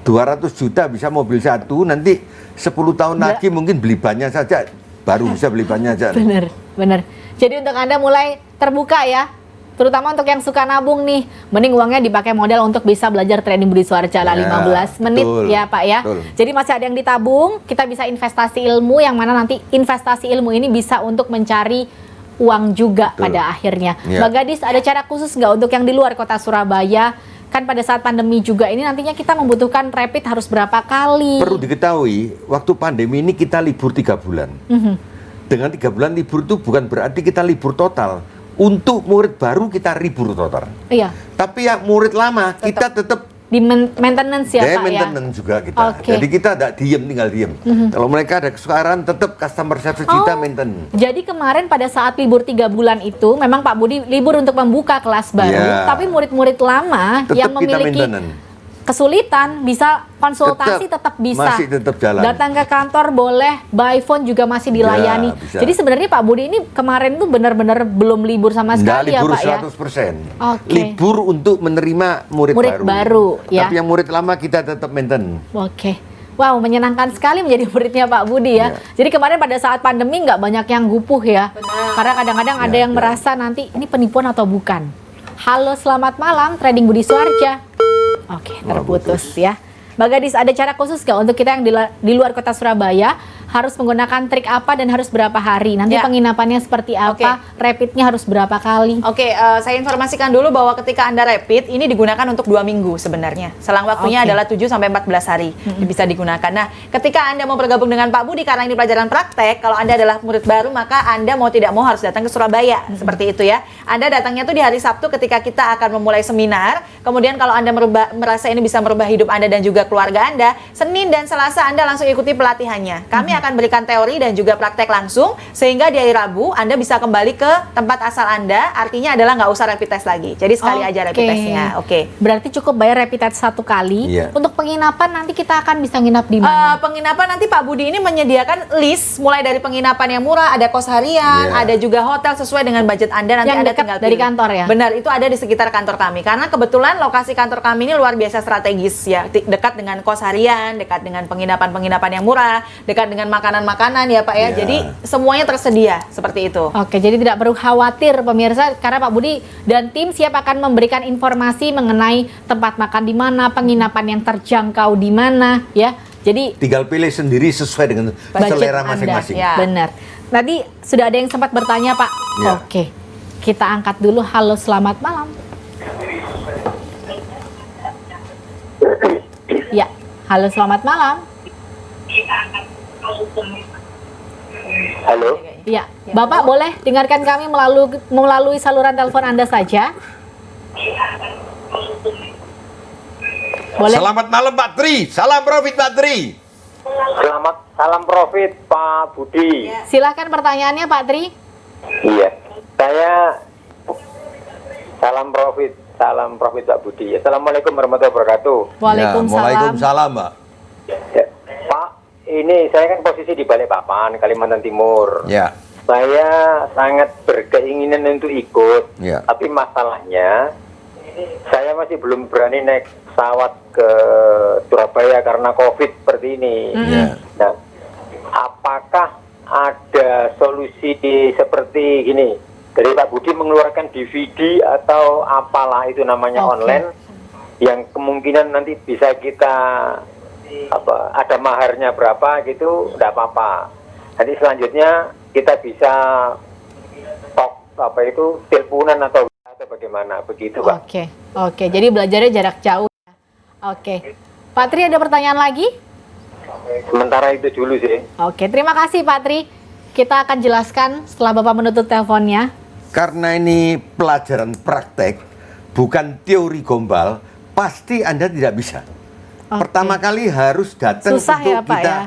200 juta bisa mobil satu, nanti 10 tahun lagi mungkin beli bannya saja, baru bisa beli bannya saja. Benar. Jadi untuk Anda mulai terbuka ya, terutama untuk yang suka nabung nih, mending uangnya dipakai modal untuk bisa belajar trading Budi Suharja 15 menit ya Pak ya. Jadi masih ada yang ditabung, kita bisa investasi ilmu yang mana nanti investasi ilmu ini bisa untuk mencari uang juga Betul. pada akhirnya. Ya. Mbak Gadis, ada cara khusus nggak untuk yang di luar kota Surabaya? Kan pada saat pandemi juga ini nantinya kita membutuhkan rapid harus berapa kali? Perlu diketahui, waktu pandemi ini kita libur 3 bulan. Dengan 3 bulan libur itu bukan berarti kita libur total. Untuk murid baru kita libur total. Iya. Tapi yang murid lama kita tetap di maintenance ya Pak ya? maintenance juga kita. Oke. Jadi kita tidak diem, tinggal diem. Kalau mereka ada kesukaran tetap customer service kita maintenance. Jadi kemarin pada saat libur 3 bulan itu memang Pak Budi libur untuk membuka kelas baru, Iya. tapi murid-murid lama Tetap yang kita memiliki maintenance. kesulitan bisa konsultasi tetap bisa. Masih tetap jalan. Datang ke kantor boleh, by phone juga masih dilayani. Ya, bisa. Jadi sebenarnya Pak Budi ini kemarin tuh benar-benar belum libur sama Nggak sekali ya libur Pak ya. 100%. Oke. Libur untuk menerima murid baru, ya. Tapi yang murid lama kita tetap maintenance. Oke. Wow, menyenangkan sekali menjadi muridnya Pak Budi ya. Jadi kemarin pada saat pandemi nggak banyak yang gupuh ya. Karena kadang-kadang ada yang merasa nanti ini penipuan atau bukan. Halo, selamat malam, Trading Budi Suharja. Oke, terputus ya. Mbak Gadis, ada cara khusus nggak untuk kita yang di luar kota Surabaya harus menggunakan trik apa dan harus berapa hari? Nanti penginapannya seperti apa? Rapidnya harus berapa kali? Oke, saya informasikan dulu bahwa ketika Anda rapid, ini digunakan untuk 2 minggu sebenarnya. Selang waktunya adalah 7-14 hari bisa digunakan. Nah, ketika Anda mau bergabung dengan Pak Budi, karena ini pelajaran praktek, kalau Anda adalah murid baru, maka Anda mau tidak mau harus datang ke Surabaya. Seperti itu ya. Anda datangnya tuh di hari Sabtu ketika kita akan memulai seminar. Kemudian kalau Anda merasa ini bisa merubah hidup Anda dan juga keluarga Anda, Senin dan Selasa Anda langsung ikuti pelatihannya. Kami akan berikan teori dan juga praktek langsung, sehingga di hari Rabu Anda bisa kembali ke tempat asal Anda, artinya adalah nggak usah rapid test lagi. Jadi sekali aja rapid testnya. Oke. Berarti cukup bayar rapid test 1 kali. Iya. Untuk penginapan nanti kita akan bisa nginap di mana? Penginapan nanti Pak Budi ini menyediakan list mulai dari penginapan yang murah, ada kos harian, ada juga hotel sesuai dengan budget Anda. Nanti Yang Anda dekat tinggal dari pilih. kantor ya? Benar, itu ada di sekitar kantor kami. Karena kebetulan lokasi kantor kami ini luar biasa strategis ya, dekat dengan kos harian, dekat dengan penginapan-penginapan yang murah, dekat dengan makanan-makanan ya Pak ya. Jadi semuanya tersedia seperti itu. Oke, jadi tidak perlu khawatir pemirsa karena Pak Budi dan tim siap akan memberikan informasi mengenai tempat makan di mana, penginapan yang terjangkau di mana ya. Jadi Tinggal pilih sendiri sesuai dengan budget selera Anda. masing-masing. Ya. Benar. Tadi sudah ada yang sempat bertanya Pak. Ya. Oke. Kita angkat dulu. Halo, selamat malam. Ya, halo selamat malam. Halo. Ya, Bapak boleh dengarkan kami melalui saluran telepon Anda saja. Boleh. Selamat malam Pak Tri. Salam profit Pak Tri. Selamat salam profit Pak Budi. Silakan pertanyaannya Pak Tri. Iya. Saya salam profit Pak Budi. Assalamualaikum warahmatullahi wabarakatuh. Waalaikumsalam. Ya, waalaikumsalam Mbak. Ya, Pak, ini saya kan posisi di Balikpapan, Kalimantan Timur. Ya. Saya sangat berkeinginan untuk ikut, Ya. tapi masalahnya saya masih belum berani naik pesawat ke Surabaya karena COVID seperti ini. Ya. Nah, apakah ada solusi seperti gini? Dari Pak Budi mengeluarkan DVD atau apalah itu namanya online, yang kemungkinan nanti bisa kita ada maharnya berapa gitu, enggak apa-apa. Nanti selanjutnya kita bisa teleponan atau bagaimana begitu Pak. Oke. Jadi belajarnya jarak jauh. Oke. Pak Tri ada pertanyaan lagi? Sementara itu dulu sih. Oke, terima kasih Pak Tri. Kita akan jelaskan setelah Bapak menutup teleponnya. Karena ini pelajaran praktek, bukan teori gombal, pasti Anda tidak bisa. Pertama kali harus datang Susah untuk ya, Pak, kita ya?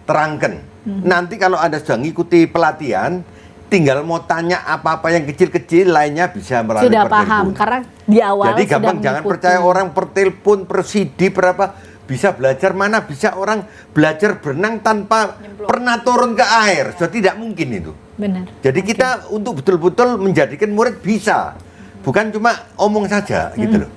terangkan. Nanti kalau Anda sudah ngikuti pelatihan, tinggal mau tanya apa-apa yang kecil-kecil lainnya bisa melalui Sudah pertelepon. paham, karena di awal Jadi sudah gampang, jangan mengikuti. percaya orang per telepon, per CD, berapa. Bisa belajar mana, bisa orang belajar berenang tanpa pernah turun ke air. Sudah tidak mungkin itu. Benar. Jadi kita untuk betul-betul menjadikan murid bisa. bukan cuma omong saja gitu loh.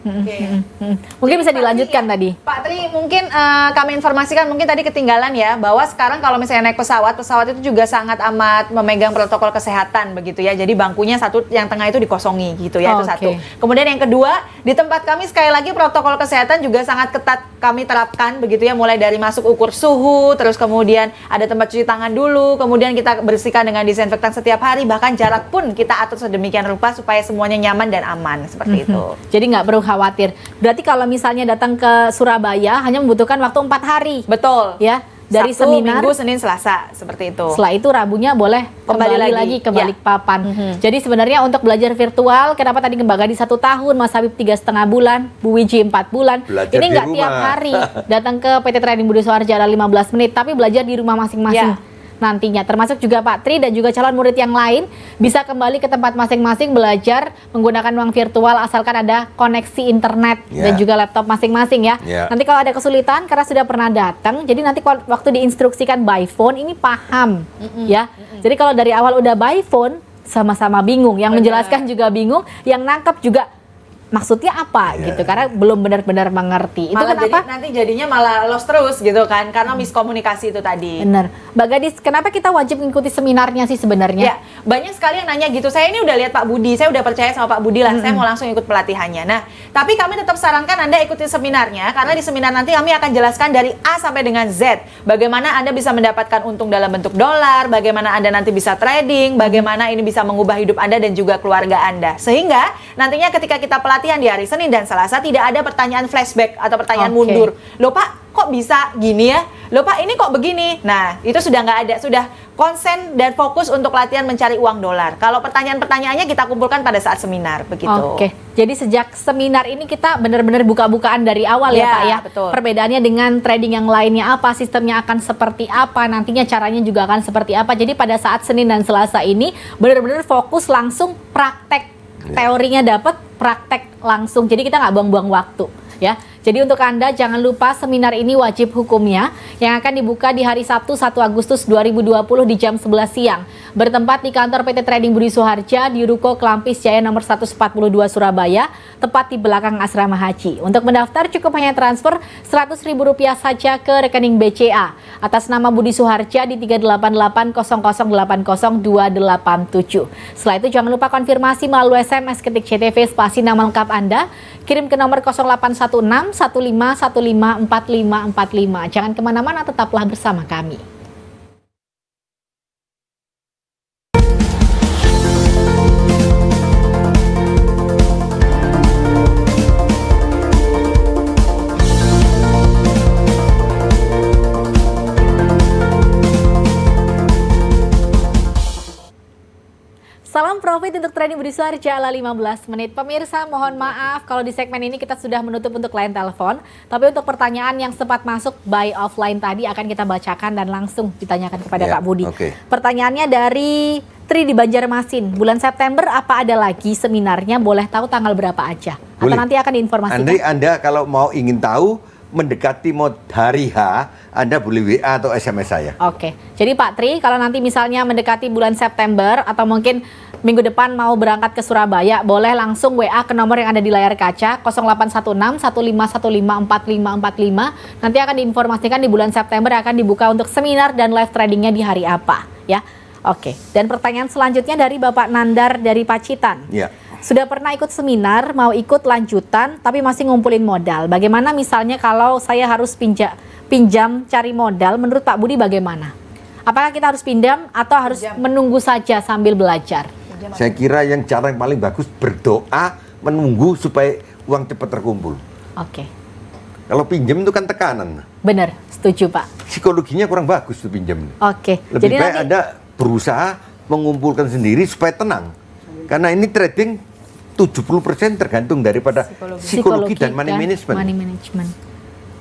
Mungkin bisa dilanjutkan tadi. Pak Tri, mungkin kami informasikan, mungkin tadi ketinggalan ya, bahwa sekarang kalau misalnya naik pesawat itu juga sangat amat memegang protokol kesehatan begitu ya. Jadi bangkunya satu, yang tengah itu dikosongi gitu ya, itu satu. Kemudian yang kedua, di tempat kami sekali lagi protokol kesehatan juga sangat ketat kami terapkan begitu ya, mulai dari masuk ukur suhu, terus kemudian ada tempat cuci tangan dulu, kemudian kita bersihkan dengan disinfektan setiap hari, bahkan jarak pun kita atur sedemikian rupa supaya semuanya nyaman dan aman seperti itu. Jadi nggak perlu khawatir. Berarti kalau misalnya datang ke Surabaya hanya membutuhkan waktu 4 hari. Betul. Ya, dari Sabtu, seminar, Minggu, Senin, Selasa seperti itu. Setelah itu Rabunya boleh kembali lagi ke Balikpapan. Jadi sebenarnya untuk belajar virtual, kenapa tadi Mbak Gadis 1 tahun, Mas Habib 3,5 bulan, Bu Wiji 4 bulan. Belajar ini di nggak rumah. tiap hari datang ke PT Trading Budi Suharja 15 menit, tapi belajar di rumah masing-masing. Nantinya termasuk juga Pak Tri dan juga calon murid yang lain bisa kembali ke tempat masing-masing belajar menggunakan uang virtual asalkan ada koneksi internet dan juga laptop masing-masing ya. Nanti kalau ada kesulitan karena sudah pernah datang, jadi nanti waktu diinstruksikan by phone ini paham ya. Jadi kalau dari awal udah by phone sama-sama bingung, yang menjelaskan juga bingung, yang nangkep juga maksudnya apa gitu, karena belum benar-benar mengerti. Malah itu kenapa nanti jadinya malah lost terus gitu kan, karena miskomunikasi itu tadi. Bener. Mbak Gadis, kenapa kita wajib mengikuti seminarnya sih sebenarnya? Ya, banyak sekali yang nanya gitu. Saya ini udah lihat Pak Budi, saya udah percaya sama Pak Budi lah, saya mau langsung ikut pelatihannya. Nah, tapi kami tetap sarankan Anda ikuti seminarnya, karena di seminar nanti kami akan jelaskan dari A sampai dengan Z. Bagaimana Anda bisa mendapatkan untung dalam bentuk dolar, bagaimana Anda nanti bisa trading, bagaimana ini bisa mengubah hidup Anda dan juga keluarga Anda. Sehingga nantinya ketika kita pelatihan di hari Senin dan Selasa tidak ada pertanyaan flashback atau pertanyaan mundur. Loh Pak, kok bisa gini ya? Loh Pak, ini kok begini? Nah, itu sudah nggak ada. Sudah konsen dan fokus untuk latihan mencari uang dolar. Kalau pertanyaan-pertanyaannya kita kumpulkan pada saat seminar, begitu. Jadi sejak seminar ini kita benar-benar buka-bukaan dari awal ya Pak ya? Betul. Perbedaannya dengan trading yang lainnya apa, sistemnya akan seperti apa, nantinya caranya juga akan seperti apa. Jadi pada saat Senin dan Selasa ini benar-benar fokus langsung praktek. Teorinya dapat, praktek langsung. Jadi kita nggak buang-buang waktu ya. Jadi untuk Anda jangan lupa seminar ini wajib hukumnya yang akan dibuka di hari Sabtu 1 Agustus 2020 di jam 11 siang. Bertempat di kantor PT Trading Budi Suharja di Ruko Kelampis Jaya nomor 142 Surabaya, tepat di belakang asrama haji. Untuk mendaftar cukup hanya transfer Rp100.000 saja ke rekening BCA atas nama Budi Suharja di 38800800287. Setelah itu jangan lupa konfirmasi melalui SMS ketik CTV spasi nama lengkap Anda, kirim ke nomor 0816 15154545. Jangan kemana-mana, tetaplah bersama kami. Salam profit untuk Trading Budi Suharja ala 15 menit. Pemirsa, mohon maaf kalau di segmen ini kita sudah menutup untuk line telepon. Tapi untuk pertanyaan yang sempat masuk by offline tadi akan kita bacakan dan langsung ditanyakan kepada Kak Budi. Pertanyaannya dari Tri di Banjarmasin. Bulan September apa ada lagi seminarnya? Boleh tahu tanggal berapa aja? Atau nanti akan diinformasikan? Anda kalau mau ingin tahu mendekati mau hari H, Anda boleh WA atau SMS saya. Jadi Pak Tri, kalau nanti misalnya mendekati bulan September atau mungkin minggu depan mau berangkat ke Surabaya, boleh langsung WA ke nomor yang ada di layar kaca 0816 15154545. Nanti akan diinformasikan di bulan September akan dibuka untuk seminar dan live tradingnya di hari apa ya. Dan pertanyaan selanjutnya dari Bapak Nandar dari Pacitan. Sudah pernah ikut seminar, mau ikut lanjutan, tapi masih ngumpulin modal. Bagaimana misalnya kalau saya harus pinjam cari modal, menurut Pak Budi bagaimana? Apakah kita harus pinjam atau harus menunggu saja sambil belajar? Saya kira yang cara yang paling bagus berdoa, menunggu supaya uang cepat terkumpul. Kalau pinjam itu kan tekanan. Benar, setuju Pak. Psikologinya kurang bagus tuh pinjam. Lebih jadi baik Anda berusaha mengumpulkan sendiri supaya tenang. Karena ini trading 70% tergantung daripada psikologi dan money management.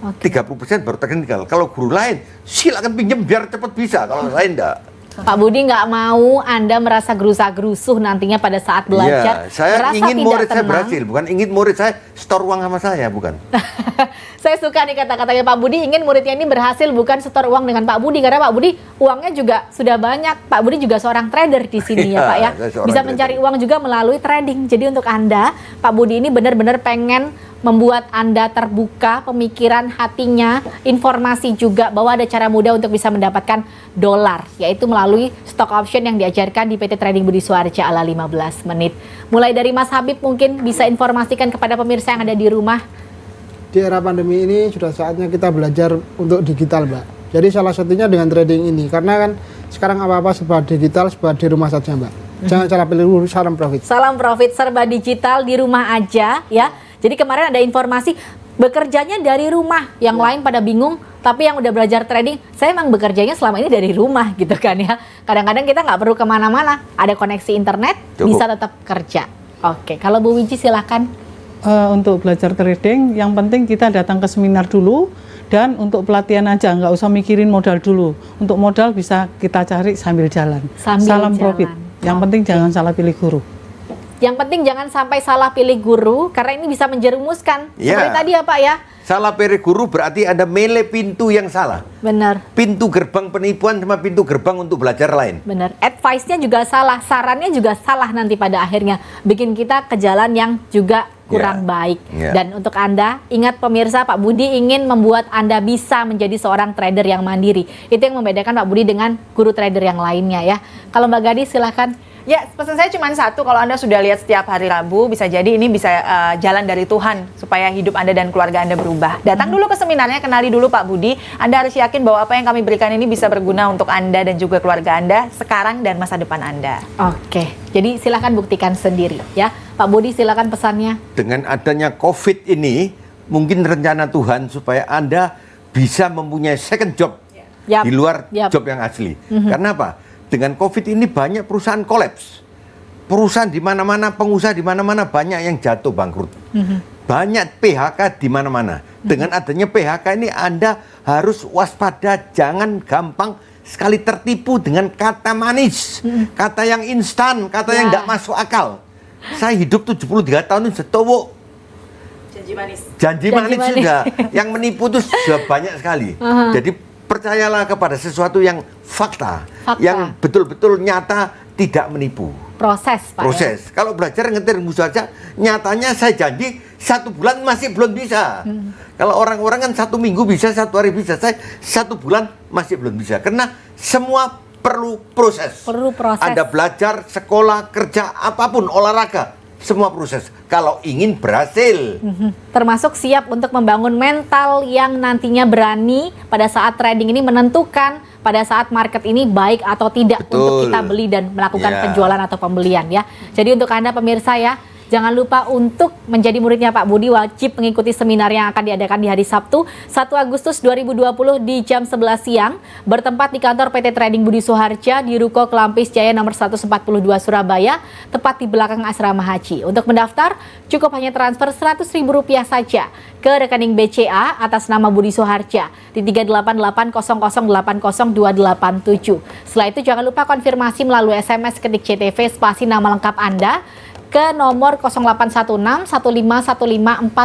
30% baru teknikal. Kalau guru lain silakan pinjam biar cepat bisa, kalau lain enggak. Pak Budi nggak mau Anda merasa gerusa-gerusuh nantinya pada saat belajar. Iya, saya merasa ingin tidak murid saya tenang. berhasil, bukan ingin murid saya store uang sama saya, bukan. Saya suka nih kata-katanya Pak Budi, ingin muridnya ini berhasil bukan setor uang dengan Pak Budi, karena Pak Budi uangnya juga sudah banyak. Pak Budi juga seorang trader di sini ya Pak ya. Bisa mencari uang juga melalui trading. Jadi untuk Anda, Pak Budi ini benar-benar pengen membuat Anda terbuka pemikiran hatinya, informasi juga bahwa ada cara mudah untuk bisa mendapatkan dolar, yaitu melalui stock option yang diajarkan di PT Trading Budi Suharja ala 15 menit. Mulai dari Mas Habib mungkin bisa informasikan kepada pemirsa yang ada di rumah. Di era pandemi ini sudah saatnya kita belajar untuk digital, Mbak. Jadi salah satunya dengan trading ini, karena kan sekarang apa-apa serba digital, serba di rumah saja, Mbak. Jangan salah pilih, salam profit. Salam profit, serba digital di rumah aja ya. Jadi kemarin ada informasi bekerjanya dari rumah, yang lain pada bingung, tapi yang udah belajar trading, saya emang bekerjanya selama ini dari rumah gitu kan ya. Kadang-kadang kita nggak perlu kemana-mana, ada koneksi internet, bisa tetap kerja. Oke, kalau Bu Wiji silahkan. Untuk belajar trading, yang penting kita datang ke seminar dulu, dan untuk pelatihan aja, nggak usah mikirin modal dulu. Untuk modal bisa kita cari sambil jalan. Salam profit. Yang penting jangan salah pilih guru. Yang penting jangan sampai salah pilih guru, karena ini bisa menjerumuskan. Seperti tadi ya Pak ya. Salah pilih guru berarti Anda milih pintu yang salah. Benar. Pintu gerbang penipuan sama pintu gerbang untuk belajar lain. Benar. Advice-nya juga salah, sarannya juga salah nanti pada akhirnya. Bikin kita ke jalan yang juga kurang baik. Dan untuk Anda, ingat pemirsa, Pak Budi ingin membuat Anda bisa menjadi seorang trader yang mandiri. Itu yang membedakan Pak Budi dengan guru trader yang lainnya ya. Kalau Mbak Gadis silakan. Ya, pesan saya cuma satu, kalau Anda sudah lihat setiap hari Rabu, bisa jadi ini bisa jalan dari Tuhan supaya hidup Anda dan keluarga Anda berubah. Datang dulu ke seminarnya, kenali dulu Pak Budi. Anda harus yakin bahwa apa yang kami berikan ini bisa berguna untuk Anda dan juga keluarga Anda sekarang dan masa depan Anda. Oke, jadi silakan buktikan sendiri ya. Pak Budi silakan pesannya. Dengan adanya COVID ini, mungkin rencana Tuhan supaya Anda bisa mempunyai second job di luar job yang asli. Karena apa? Dengan COVID ini banyak perusahaan kolaps. Perusahaan di mana-mana, pengusaha di mana-mana banyak yang jatuh bangkrut. Banyak PHK di mana-mana. Dengan adanya PHK ini Anda harus waspada, jangan gampang sekali tertipu dengan kata manis, kata yang instan, kata yang nggak masuk akal. Saya hidup 73 tahun ini setowo. Janji manis. Janji manis sudah. Yang menipu itu sudah banyak sekali. Jadi percayalah kepada sesuatu yang fakta. Yang betul-betul nyata, tidak menipu. Proses, Pak. Proses. Ya? Kalau belajar ngetir saja, nyatanya saya janji 1 bulan masih belum bisa. Kalau orang-orang kan 1 minggu bisa, 1 hari bisa. Saya 1 bulan masih belum bisa. Karena semua perlu proses. Perlu proses. Anda belajar, sekolah, kerja, apapun, olahraga. Semua proses kalau ingin berhasil. Termasuk siap untuk membangun mental yang nantinya berani pada saat trading ini menentukan pada saat market ini baik atau tidak untuk kita beli dan melakukan penjualan atau pembelian ya. Jadi untuk Anda pemirsa ya, jangan lupa untuk menjadi muridnya Pak Budi, wajib mengikuti seminar yang akan diadakan di hari Sabtu 1 Agustus 2020 di jam 11 siang bertempat di kantor PT Trading Budi Suharja di Ruko Kelampis Jaya nomor 142 Surabaya, tepat di belakang asrama haji. Untuk mendaftar cukup hanya transfer Rp100.000 saja ke rekening BCA atas nama Budi Suharja di 38808080287. Setelah itu jangan lupa konfirmasi melalui SMS ketik CTV spasi nama lengkap Anda ke nomor 081615154545.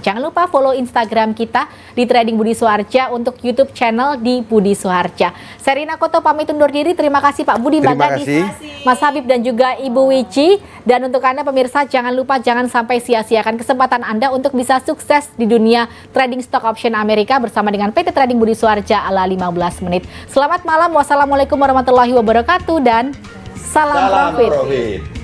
Jangan lupa follow Instagram kita di Trading Budi Suharja, untuk YouTube channel di Budi Suharja. Saya Rina Koto pamit undur diri. Terima kasih Pak Budi, Mbak Gadis, Mas Habib dan juga Ibu Wiji. Dan untuk Anda pemirsa, jangan lupa jangan sampai sia-siakan kesempatan Anda untuk bisa sukses di dunia trading stock option Amerika bersama dengan PT Trading Budi Suharja ala 15 menit. Selamat malam, wassalamualaikum warahmatullahi wabarakatuh dan salam profit.